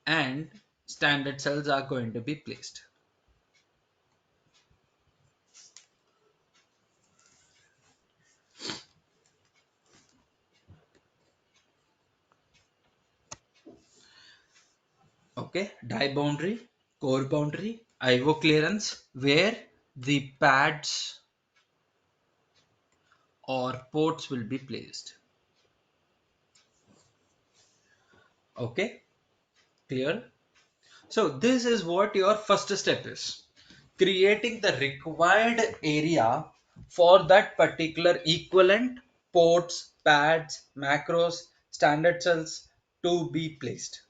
and standard cells are going to be placed. Okay, die boundary, core boundary, IO clearance, where the pads or ports will be placed. Okay, clear? So this is what your first step is. Creating the required area for that particular equivalent ports, pads, macros, standard cells to be placed.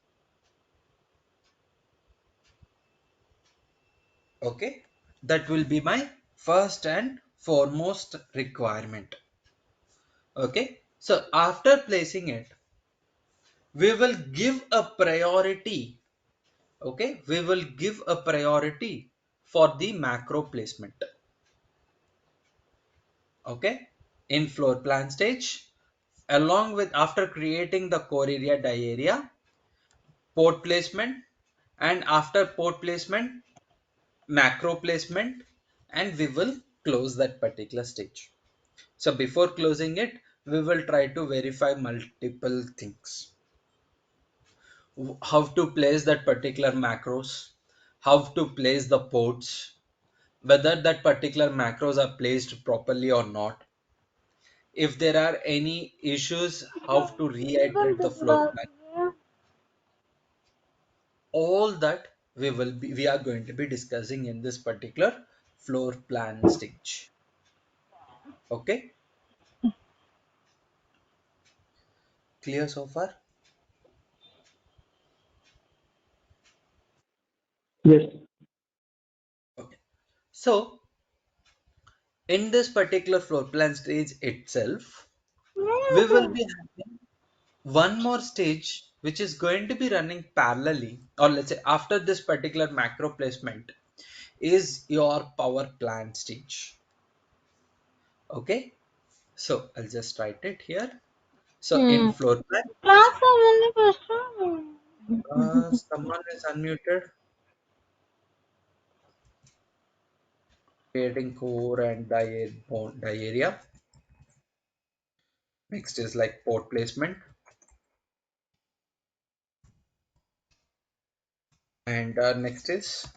Okay, that will be my first and foremost requirement. Okay, so after placing it, we will give a priority. Okay, we will give a priority for the macro placement. Okay, in floor plan stage, along with after creating the core area, die area, port placement, and after port placement, macro placement, and we will close that particular stage. So before closing it, we will try to verify multiple things. How to place that particular macros, how to place the ports, whether that particular macros are placed properly or not. If there are any issues, how to reiterate the floor plan. All that we are going to be discussing in this particular floor plan stage. Okay, clear so far? Yes. Okay, so in this particular floor plan stage itself, we will be having one more stage which is going to be running parallelly, or let's say after this particular macro placement is your power plant stage. Okay, so I'll just write it here. So in floor plan, someone is unmuted. Creating core and die area. Next is like port placement, and next is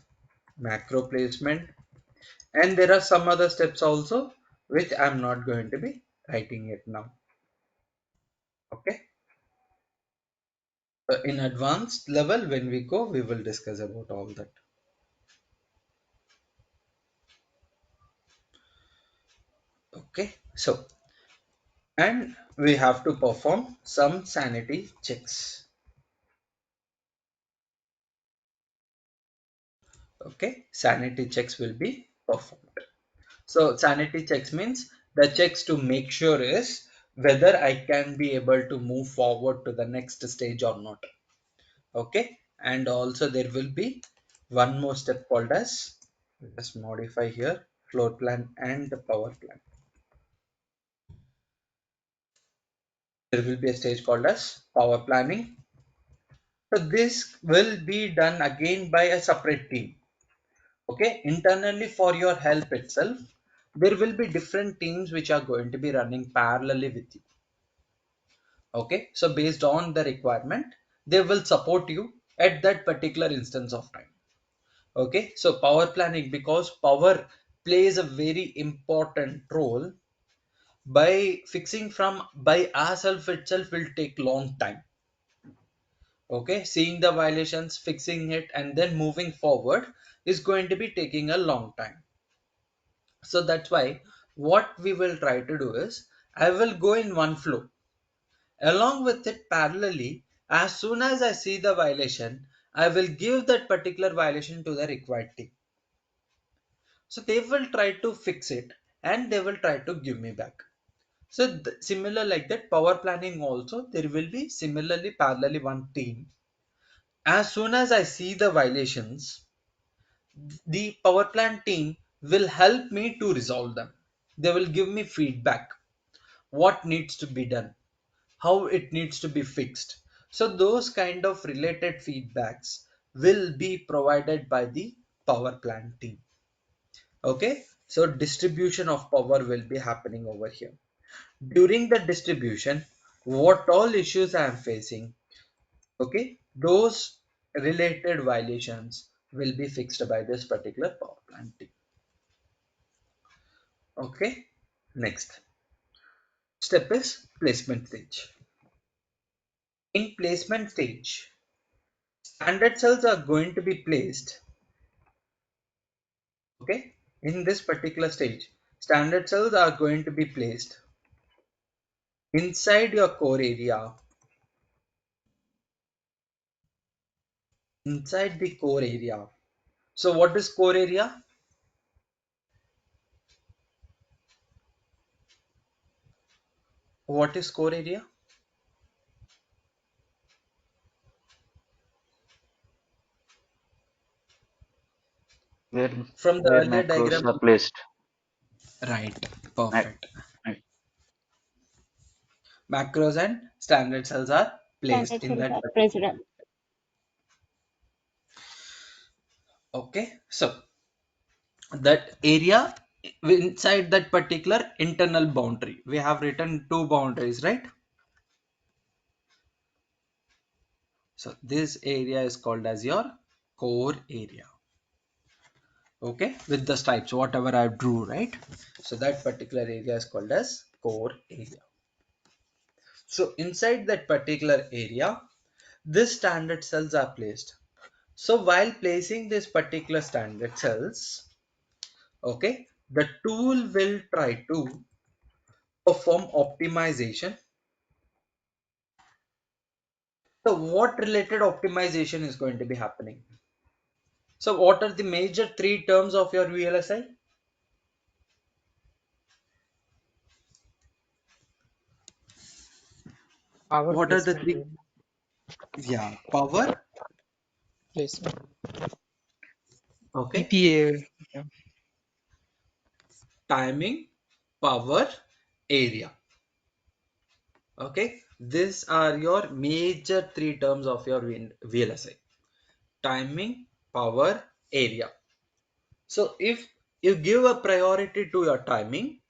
macro placement, and there are some other steps also which I'm not going to be writing it now. Okay, in advanced level when we go, we will discuss about all that. Okay, so and we have to perform some sanity checks. Okay, sanity checks will be performed. So sanity checks means the checks to make sure is whether I can be able to move forward to the next stage or not. Okay, and also there will be one more step called as, let's modify here, floor plan and the power plan. There will be a stage called as power planning. So this will be done again by a separate team. Okay, internally for your help itself, there will be different teams which are going to be running parallelly with you. Okay, so based on the requirement, they will support you at that particular instance of time. Okay, so power planning, because power plays a very important role, by fixing from by ourselves itself will take long time. Okay, seeing the violations, fixing it, and then moving forward is going to be taking a long time. So that's why what we will try to do is, I will go in one flow. Along with it, parallelly, as soon as I see the violation, I will give that particular violation to the required team. So they will try to fix it and they will try to give me back. So similar like that, power planning also, there will be similarly parallelly one team. As soon as I see the violations, the power plant team will help me to resolve them. They will give me feedback, what needs to be done, how it needs to be fixed. So those kind of related feedbacks will be provided by the power plant team. Okay, so distribution of power will be happening over here. During the distribution, what all issues I am facing, okay, those related violations will be fixed by this particular power plant team. Okay, next step is placement stage. In placement stage, standard cells are going to be placed. Okay, in this particular stage, standard cells are going to be placed inside your core area, inside the core area. So what is core area? What is core area? Where From the where earlier macros diagram, are placed. right? Mac, Perfect. mac- Macros and standard cells are placed Standard in cells that are particular. president. Okay, so that area inside that particular internal boundary, we have written two boundaries, right? So this area is called as your core area. Okay, with the stripes, whatever I drew, right? So that particular area is called as core area. So inside that particular area, this standard cells are placed. So while placing this particular standard cells, okay, the tool will try to perform optimization. So what related optimization is going to be happening? So what are the major three terms of your VLSI? Power What are the placement three? and Yeah, power, placement. okay, EPA. Yeah. timing, power, area. Okay, these are your major three terms of your VLSI: timing, power, area. So if you give a priority to your timing,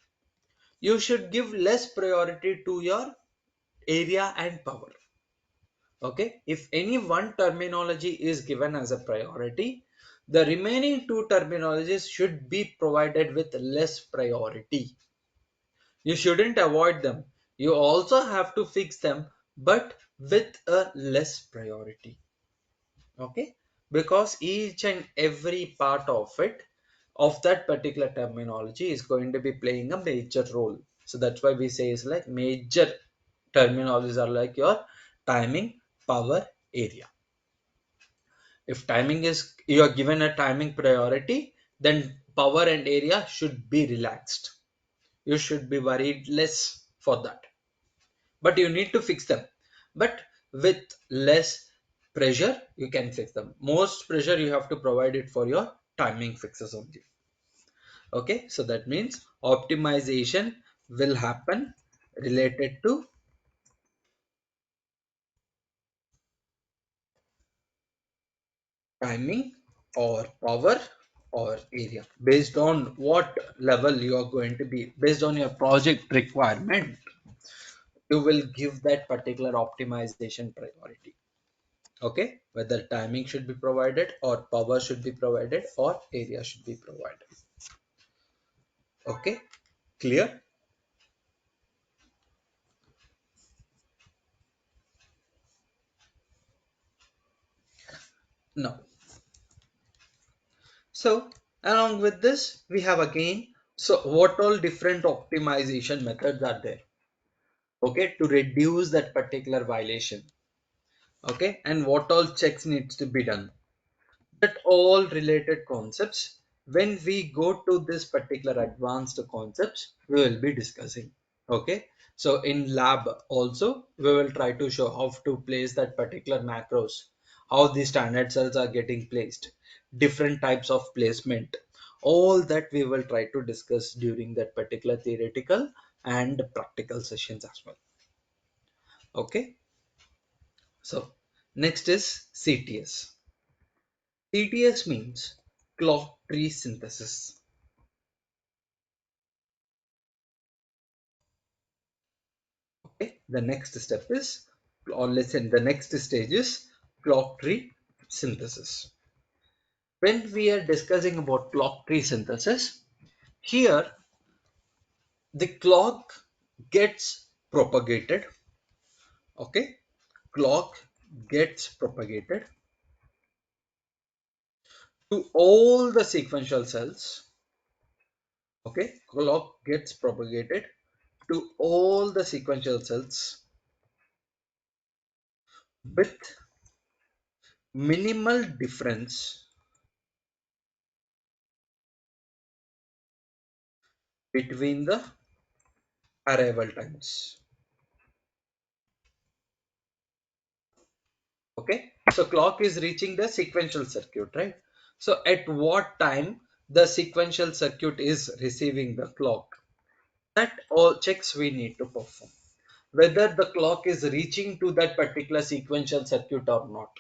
you should give less priority to your area and power. Okay, if any one terminology is given as a priority, the remaining two terminologies should be provided with less priority. You shouldn't avoid them. You also have to fix them, but with a less priority. Okay, because each and every part of it, of that particular terminology, is going to be playing a major role. So that's why we say is like major terminologies are like your timing, power, area. If timing is, you are given a timing priority, then power and area should be relaxed. You should be worried less for that, but you need to fix them, but with less pressure you can fix them. Most pressure you have to provide it for your timing fixes only. Okay, so that means optimization will happen related to timing or power or area, based on what level you are going to be, based on your project requirement, you will give that particular optimization priority. Okay, whether timing should be provided or power should be provided or area should be provided. Okay, clear? Now, so along with this we have again, so what all different optimization methods are there, okay, to reduce that particular violation, okay, and what all checks needs to be done, that all related concepts when we go to this particular advanced concepts, we will be discussing. Okay, so in lab also we will try to show how to place that particular macros, how the standard cells are getting placed, different types of placement, all that we will try to discuss during that particular theoretical and practical sessions as well. Okay, so next is CTS. CTS means clock tree synthesis. Okay, the next step is, or let's say the next stage is clock tree synthesis. When we are discussing about clock tree synthesis, here the clock gets propagated. Okay, clock gets propagated to all the sequential cells. Okay, clock gets propagated to all the sequential cells with minimal difference between the arrival times. Okay, so clock is reaching the sequential circuit, right? So at what time the sequential circuit is receiving the clock, that all checks we need to perform, whether the clock is reaching to that particular sequential circuit or not.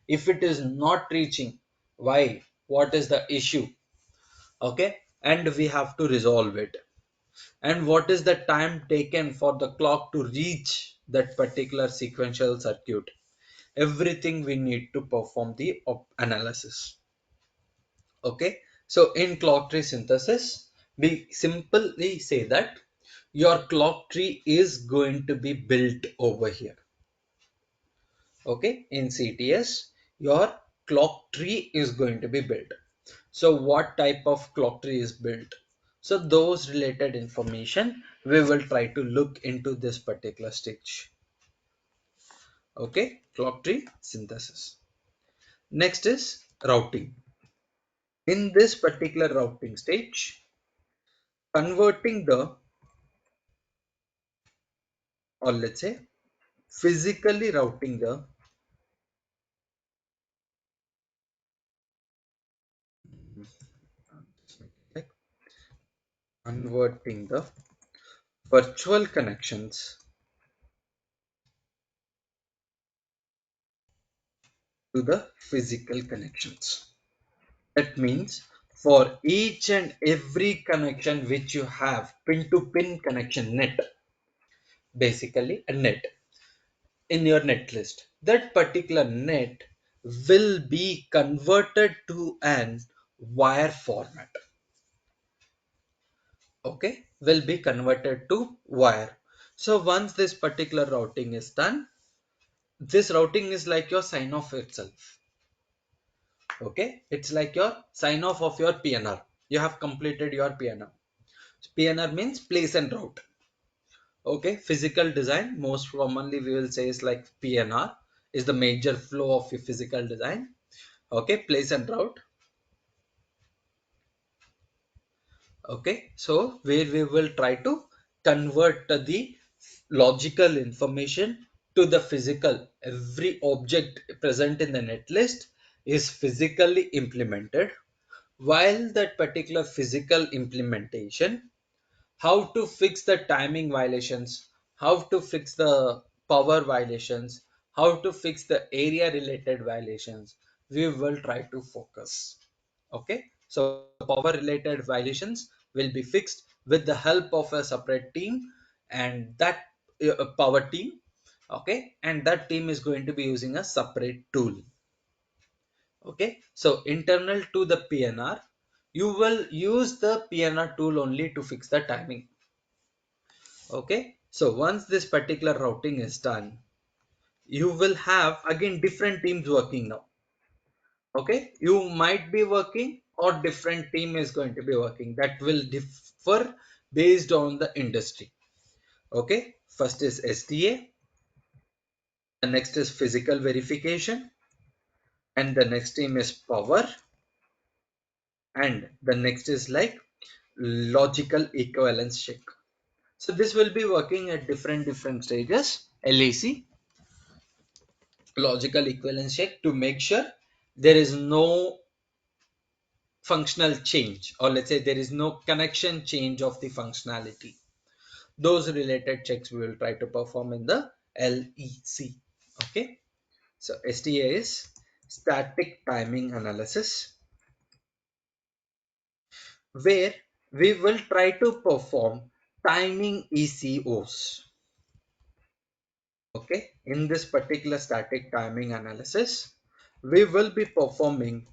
If it is not reaching, why, what is the issue? Okay, and we have to resolve it. And what is the time taken for the clock to reach that particular sequential circuit? Everything we need to perform the analysis. Okay, so in clock tree synthesis, we simply say that your clock tree is going to be built over here. Okay, in CTS, your clock tree is going to be built. So what type of clock tree is built? So those related information we will try to look into this particular stage. Okay, clock tree synthesis. Next is routing. In this particular routing stage, converting the, or let's say physically routing the, like converting the virtual connections to the physical connections. That means for each and every connection which you have, pin to pin connection net, basically a net in your net list, that particular net will be converted to an wire format. Okay, will be converted to wire. So once this particular routing is done, this routing is like your sign off itself. Okay, it's like your sign off of your PNR. You have completed your PNR. PNR means place and route. Okay, physical design, most commonly we will say is like PNR is the major flow of your physical design. Okay, place and route. Okay, so where we will try to convert the logical information to the physical. Every object present in the netlist is physically implemented, while that particular physical implementation, how to fix the timing violations, how to fix the power violations, how to fix the area related violations, we will try to focus. Okay, so power related violations will be fixed with the help of a separate team, and that power team, okay, and that team is going to be using a separate tool. Okay, so internal to the PNR, you will use the PNR tool only to fix the timing. Okay, so once this particular routing is done, you will have again different teams working now. Okay, you might be working or different team is going to be working, that will differ based on the industry. Okay, first is SDA, the next is physical verification, and the next team is power, and the next is like logical equivalence check. So this will be working at different stages. LEC, logical equivalence check, to make sure there is no functional change, or let's say there is no connection change of the functionality. Those related checks we will try to perform in the LEC. Okay, so STA is static timing analysis, where we will try to perform timing ECOs. Okay, in this particular static timing analysis, we will be performing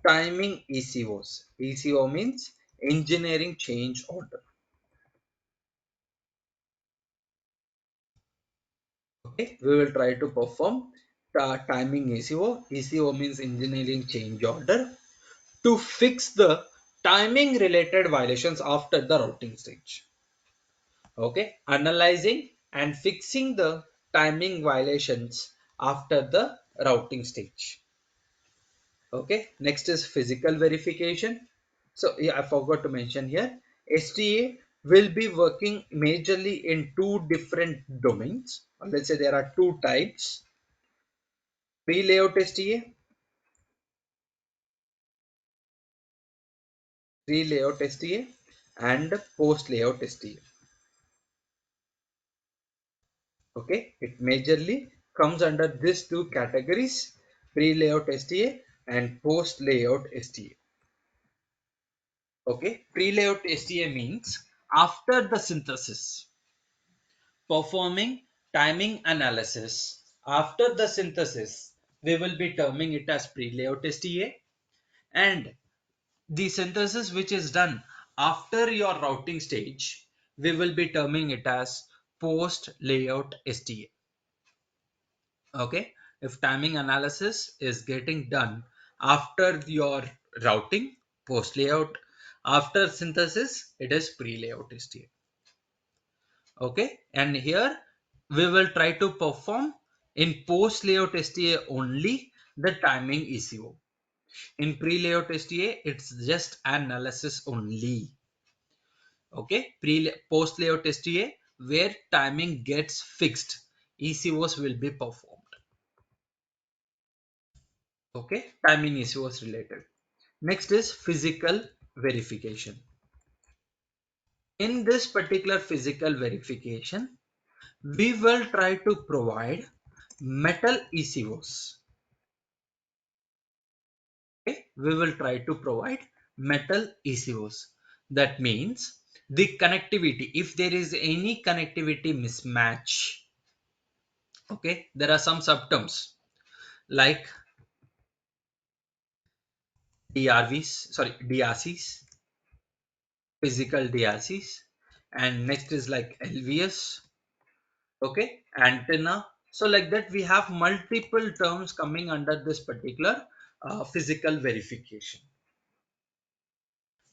timing ECOs. ECO means engineering change order. Okay, we will try to perform timing ECO. ECO means engineering change order, to fix the timing related violations after the routing stage. Okay, analyzing and fixing the timing violations after the routing stage. Okay, next is physical verification. So yeah, I forgot to mention here, STA will be working majorly in two different domains. Let's say there are two types: pre-layout STA, pre-layout STA, and post-layout STA. Okay, it majorly comes under these two categories: pre-layout STA and post-layout STA. Okay, pre-layout STA means after the synthesis, performing timing analysis. After the synthesis, we will be terming it as pre-layout STA, and the synthesis which is done after your routing stage, we will be terming it as post-layout STA. Okay, if timing analysis is getting done after your routing, post layout; after synthesis, it is pre-layout STA. Okay, and here we will try to perform in post layout STA only the timing ECO. In pre-layout STA, it's just analysis only. Okay, post layout STA, where timing gets fixed, ECOs will be performed. Okay, timing issue was related. Next is physical verification. In this particular physical verification, we will try to provide metal ECOs. Okay, we will try to provide metal ECOs. That means the connectivity, if there is any connectivity mismatch, okay, there are some subterms like DRCs, physical DRCs, and next is like LVS, okay, antenna. So like that, we have multiple terms coming under this particular physical verification.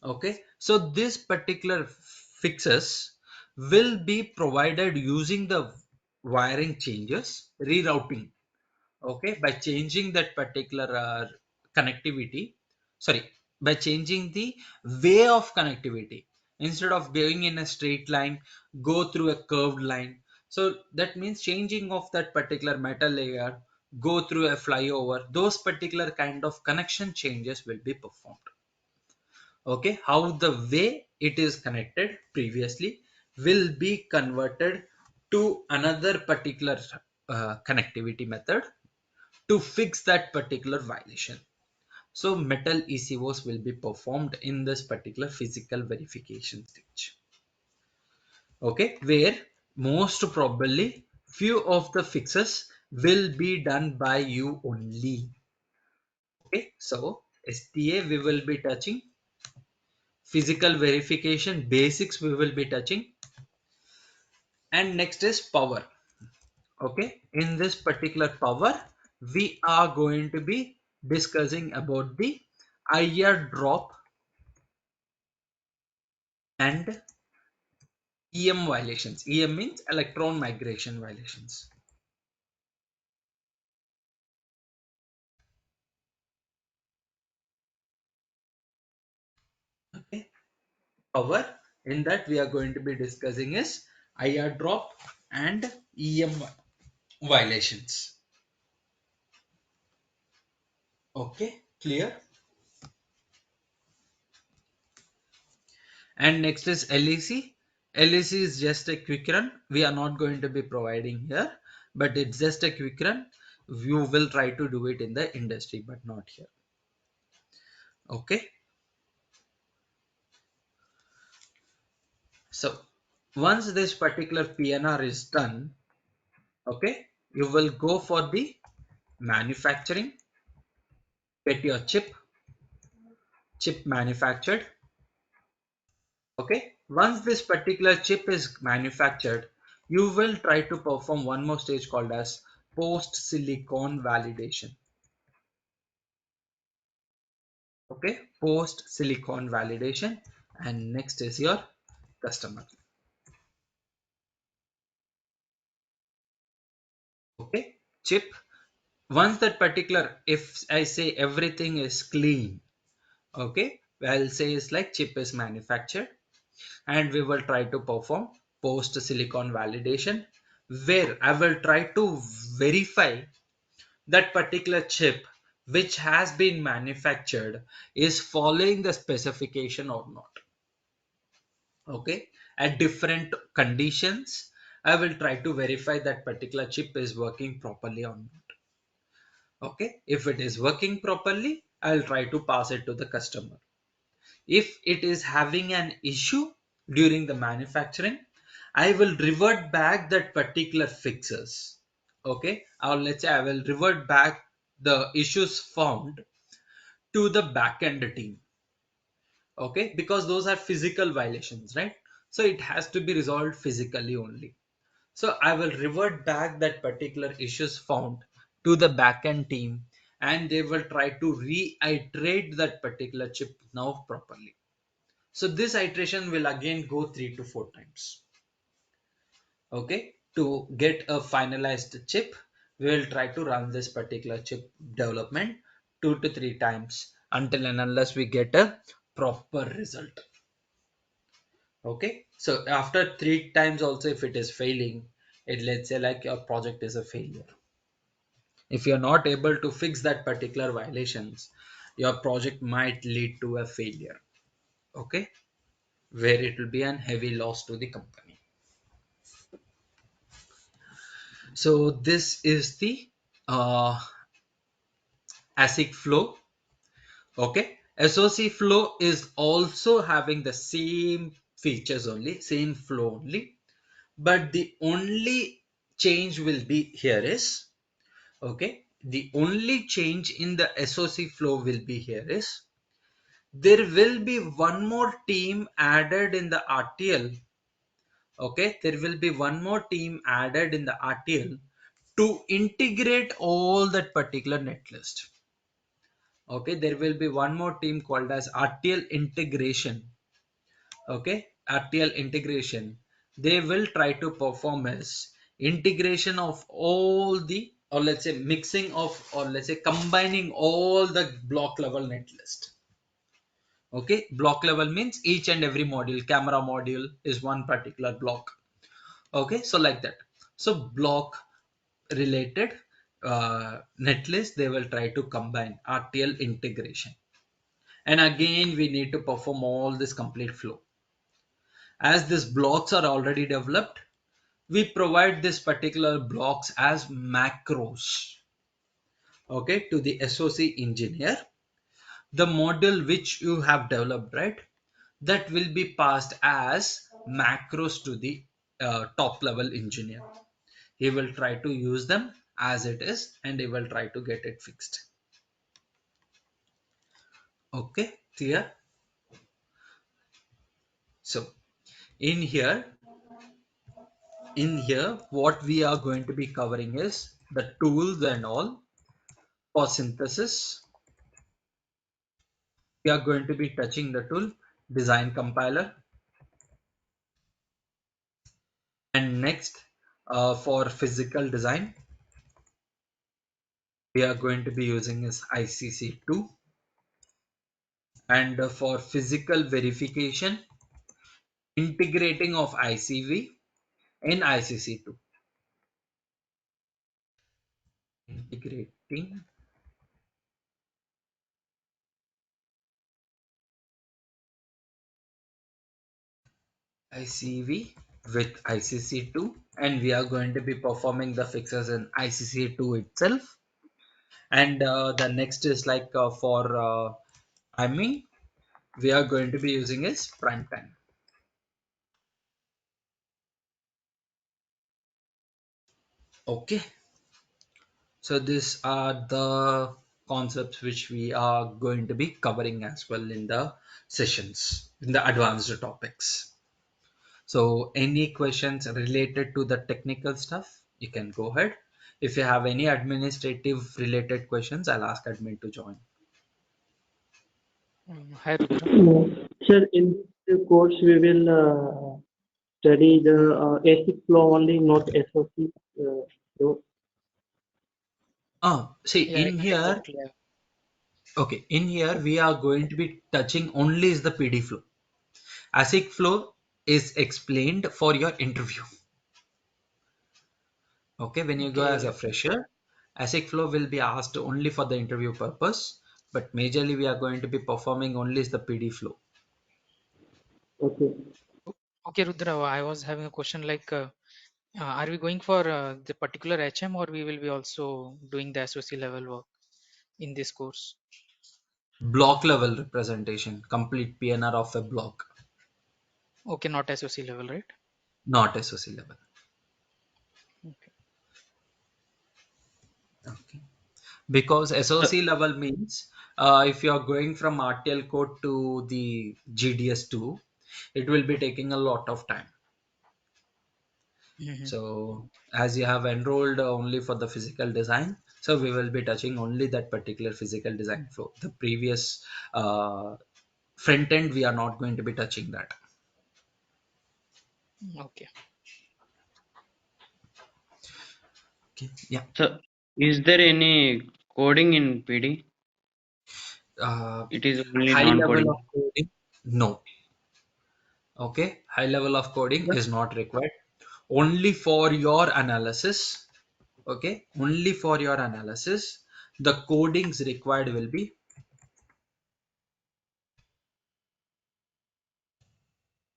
Okay, so this particular fixes will be provided using the wiring changes, rerouting. Okay, by changing that particular connectivity, sorry, by changing the way of connectivity, instead of going in a straight line, go through a curved line. So that means changing of that particular metal layer, go through a flyover, those particular kind of connection changes will be performed. Okay, how the way it is connected previously will be converted to another particular connectivity method to fix that particular violation. So metal ECOs will be performed in this particular physical verification stage. Okay, where most probably few of the fixes will be done by you only. Okay, so STA we will be touching, physical verification basics we will be touching, and next is power. Okay, in this particular power, we are going to be discussing about the IR drop and EM violations. EM means electron migration violations. power. In that we are going to be discussing is IR drop and EM violations. Okay, clear? And next is LEC. LEC is just a quick run. We are not going to be providing here, but it's just a quick run. You will try to do it in the industry, but not here. Okay. So once this particular PNR is done, okay, you will go for the manufacturing, get your chip manufactured. Okay, once this particular chip is manufactured, you will try to perform one more stage called as post silicon validation. Okay, post silicon validation, and next is your customer. Okay, chip. Once that particular, if I say everything is clean, okay, I'll say it's like chip is manufactured, and we will try to perform post silicon validation, where I will try to verify that particular chip which has been manufactured is following the specification or not. Okay, at different conditions, I will try to verify that particular chip is working properly or not. Okay, if it is working properly, I'll try to pass it to the customer. If it is having an issue during the manufacturing, I will revert back that particular fixes. Okay, or let's say I will revert back the issues found to the backend team. Okay, because those are physical violations, right? So it has to be resolved physically only. So I will revert back that particular issues found to the backend team, and they will try to reiterate that particular chip now properly. So this iteration will again go 3 to 4 times. Okay, to get a finalized chip, we will try to run this particular chip development 2 to 3 times until and unless we get a proper result. Okay, so after 3 times also, if it is failing, it, let's say like your project is a failure. If you're not able to fix that particular violations, your project might lead to a failure. Okay, where it will be an heavy loss to the company. So this is the ASIC flow. Okay, SOC flow is also having the same features only, same flow only, but the only change will be here is, okay, the only change in the SOC flow will be here is there will be one more team added in the RTL. Okay, there will be one more team added in the RTL to integrate all that particular netlist. Okay, there will be one more team called as RTL integration. Okay, RTL integration, they will try to perform as integration of all the, or let's say mixing of, or let's say combining all the block level netlist. Okay, block level means each and every module, camera module is one particular block. Okay, so like that. So block related netlist, they will try to combine RTL integration, and again we need to perform all this complete flow. As these blocks are already developed, we provide this particular blocks as macros, okay, to the SOC engineer. The model which you have developed, right, that will be passed as macros to the top level engineer. He will try to use them as it is, and he will try to get it fixed. Okay, clear? So in here what we are going to be covering is the tools and all. For synthesis, we are going to be touching the tool design compiler, and next for physical design we are going to be using is ICC2, and for physical verification integrating of ICV in ICC2. Integrating ICV with ICC2, and we are going to be performing the fixes in ICC2 itself. And the next is like for timing, we are going to be using is prime time. Okay, so these are the concepts which we are going to be covering as well in the sessions, in the advanced topics. So any questions related to the technical stuff, you can go ahead. If you have any administrative related questions, I'll ask admin to join. Hi Rudra. Sir, in this course we will study the ASIC flow only, not SOC flow. See Yeah, in here, exactly. Yeah. okay, in here we are going to be touching only is the PD flow. ASIC flow is explained for your interview. Okay, when you go as a Okay. fresher, ASIC flow will be asked only for the interview purpose, but majorly we are going to be performing only is the PD flow. Okay. Okay, Rudra. I was having a question like, are we going for the particular HM, or we will be also doing the SOC level work in this course? Block level representation, complete PNR of a block, Okay, not SOC level, right? not SOC level. Okay. Okay. Because SOC level means if you are going from RTL code to the GDS2, it will be taking a lot of time. Mhm. So as you have enrolled only for the physical design, so we will be touching only that particular physical design flow. The previous front end, we are not going to be touching that. Okay. Okay. Yeah. So, is there any coding in PD? It is only High level non-coding. of coding, no. Okay, high level of coding is not required. Only for your analysis. Okay, only for your analysis, the codings required will be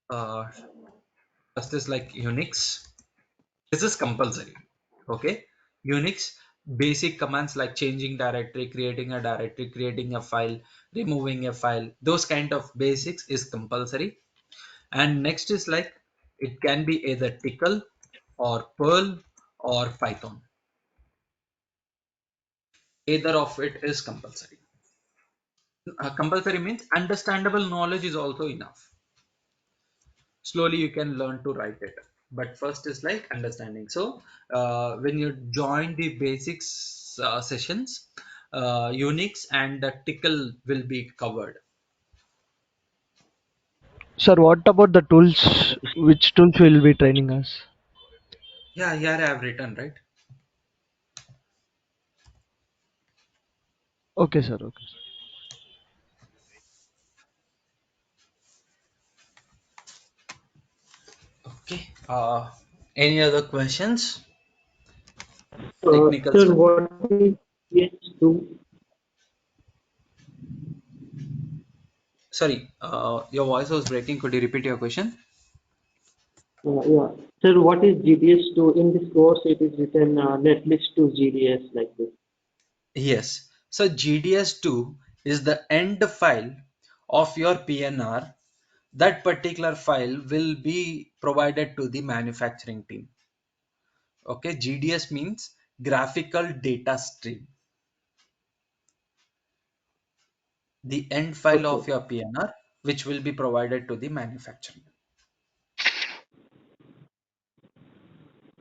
uh, first is like Unix. This is compulsory. Okay, Unix basic commands like changing directory, creating a file, removing a file. Those kind of basics is compulsory. And next is like it can be either Tickle or Perl or Python. Either of it is compulsory. Compulsory means understandable knowledge is also enough. Slowly you can learn to write it, but first is like understanding. So when you join the basics sessions, Unix and the Tickle will be covered. Sir, what about the tools? Which tools will be training us? Yeah, here I have written, right? Okay, sir. Okay. Okay. Any other questions? Technical Sir, stuff. what is GDS2? Sorry, your voice was breaking. Could you repeat your question? Yeah. Sir, what is GDS2? In this course, it is written netlist to GDS like this. Yes. So GDS2 is the end file of your PNR. That particular file will be provided to the manufacturing team. Okay, GDS means graphical data stream. The end file Okay. of your PNR, which will be provided to the manufacturing.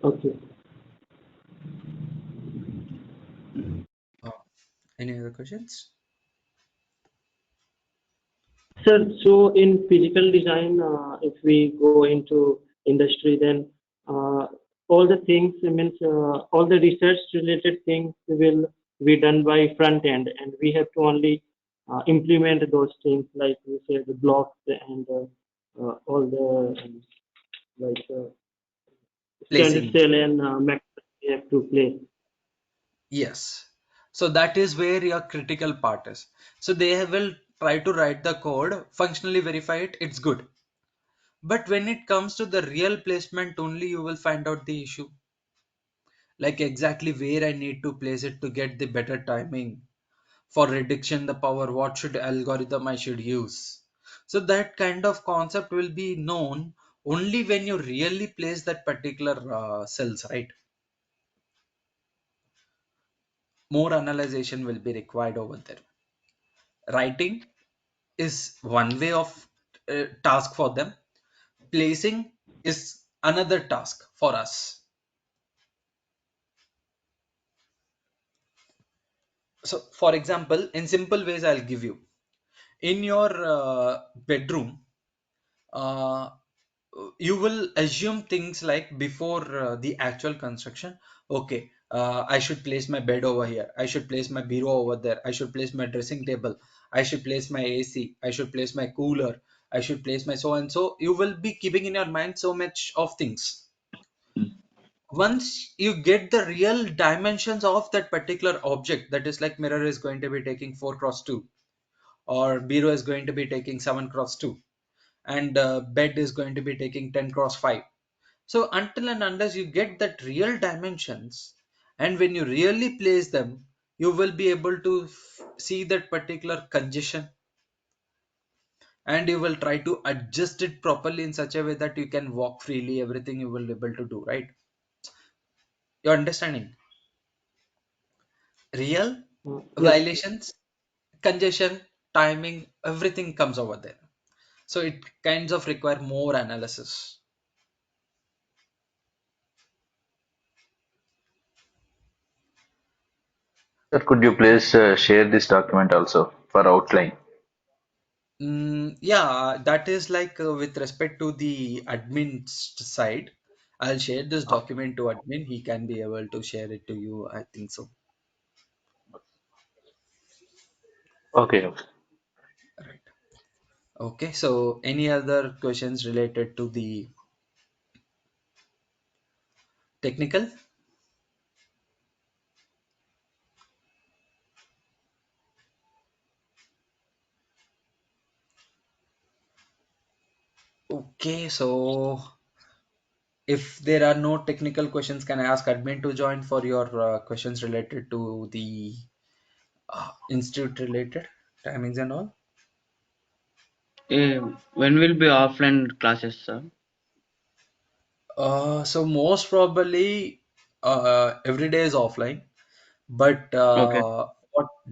Okay. Uh, any other questions? Sir, so in physical design, if we go into industry, then all the things means all the research related things will be done by front end, and we have to only implement those things like we say the blocks and all the like standard Placing. cell and max we have to place. Yes. So that is where your critical part is. So they will try to write the code, functionally verify it, it's good. But when it comes to the real placement, only you will find out the issue. Like exactly where I need to place it to get the better timing. For reduction the power, what should algorithm I should use. So that kind of concept will be known only when you really place that particular cells, right? More analyzation will be required over there. Writing is one way of task for them. Placing is another task for us. So for example, in simple ways I'll give you, in your bedroom, uh, you will assume things like before the actual construction. Okay, I should place my bed over here, I should place my bureau over there, I should place my dressing table, I should place my AC, I should place my cooler, I should place my so and so. You will be keeping in your mind so much of things. Once you get the real dimensions of that particular object, that is like mirror is going to be taking 4 cross 2, or bureau is going to be taking 7 cross 2, and bed is going to be taking 10 cross 5. So until and unless you get that real dimensions, and when you really place them, you will be able to see that particular congestion, and you will try to adjust it properly in such a way that you can walk freely, everything you will be able to do, right? You're understanding? Real Yes. violations, congestion, timing, everything comes over there. So it kinds of require more analysis. Sir, could you please share this document also for outline? Yeah, that is like with respect to the admin side. I'll share this document to admin. He can be able to share it to you. I think so. Okay, okay. Right. Okay. So, any other questions related to the technical? Okay. So, if there are no technical questions, can I ask admin to join for your questions related to the institute related timings and all? When will be offline classes, sir? So most probably every day is offline, but Okay,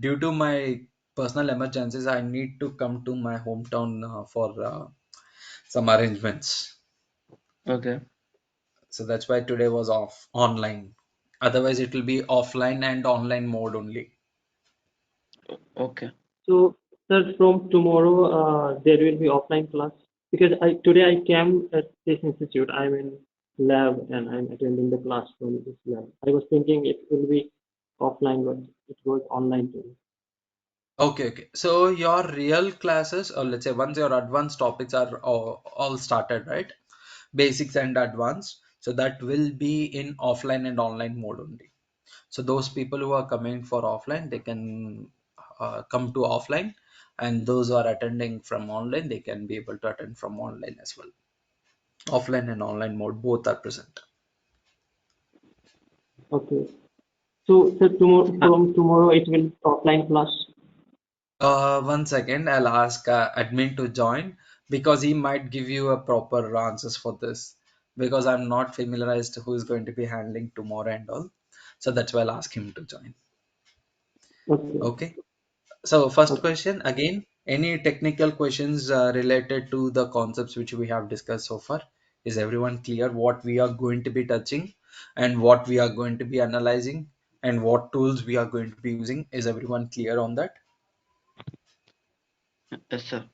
due to my personal emergencies, I need to come to my hometown for some arrangements. okay, So that's why today was off online. Otherwise, it will be offline and online mode only. okay. So, sir, from tomorrow there will be offline class because I today I came at this institute. I'm in lab and I'm attending the class from this lab. I was thinking it will be offline, but it was online today. Okay, okay. So your real classes, or let's say once your advanced topics are all started, right? Basics and advanced. So that will be in offline and online mode only. So those people who are coming for offline, they can come to offline, and those who are attending from online, they can be able to attend from online as well. Offline and online mode both are present. Okay. So, sir, tomorrow Uh, from tomorrow it will be offline class. 1 second, I'll ask admin to join because he might give you a proper answers for this, because I'm not familiarized who is going to be handling tomorrow and all. So that's why I'll ask him to join. Okay. Okay. So first Okay. question again, any technical questions related to the concepts which we have discussed so far? Is everyone clear what we are going to be touching and what we are going to be analyzing and what tools we are going to be using? Is everyone clear on that? yes, sir.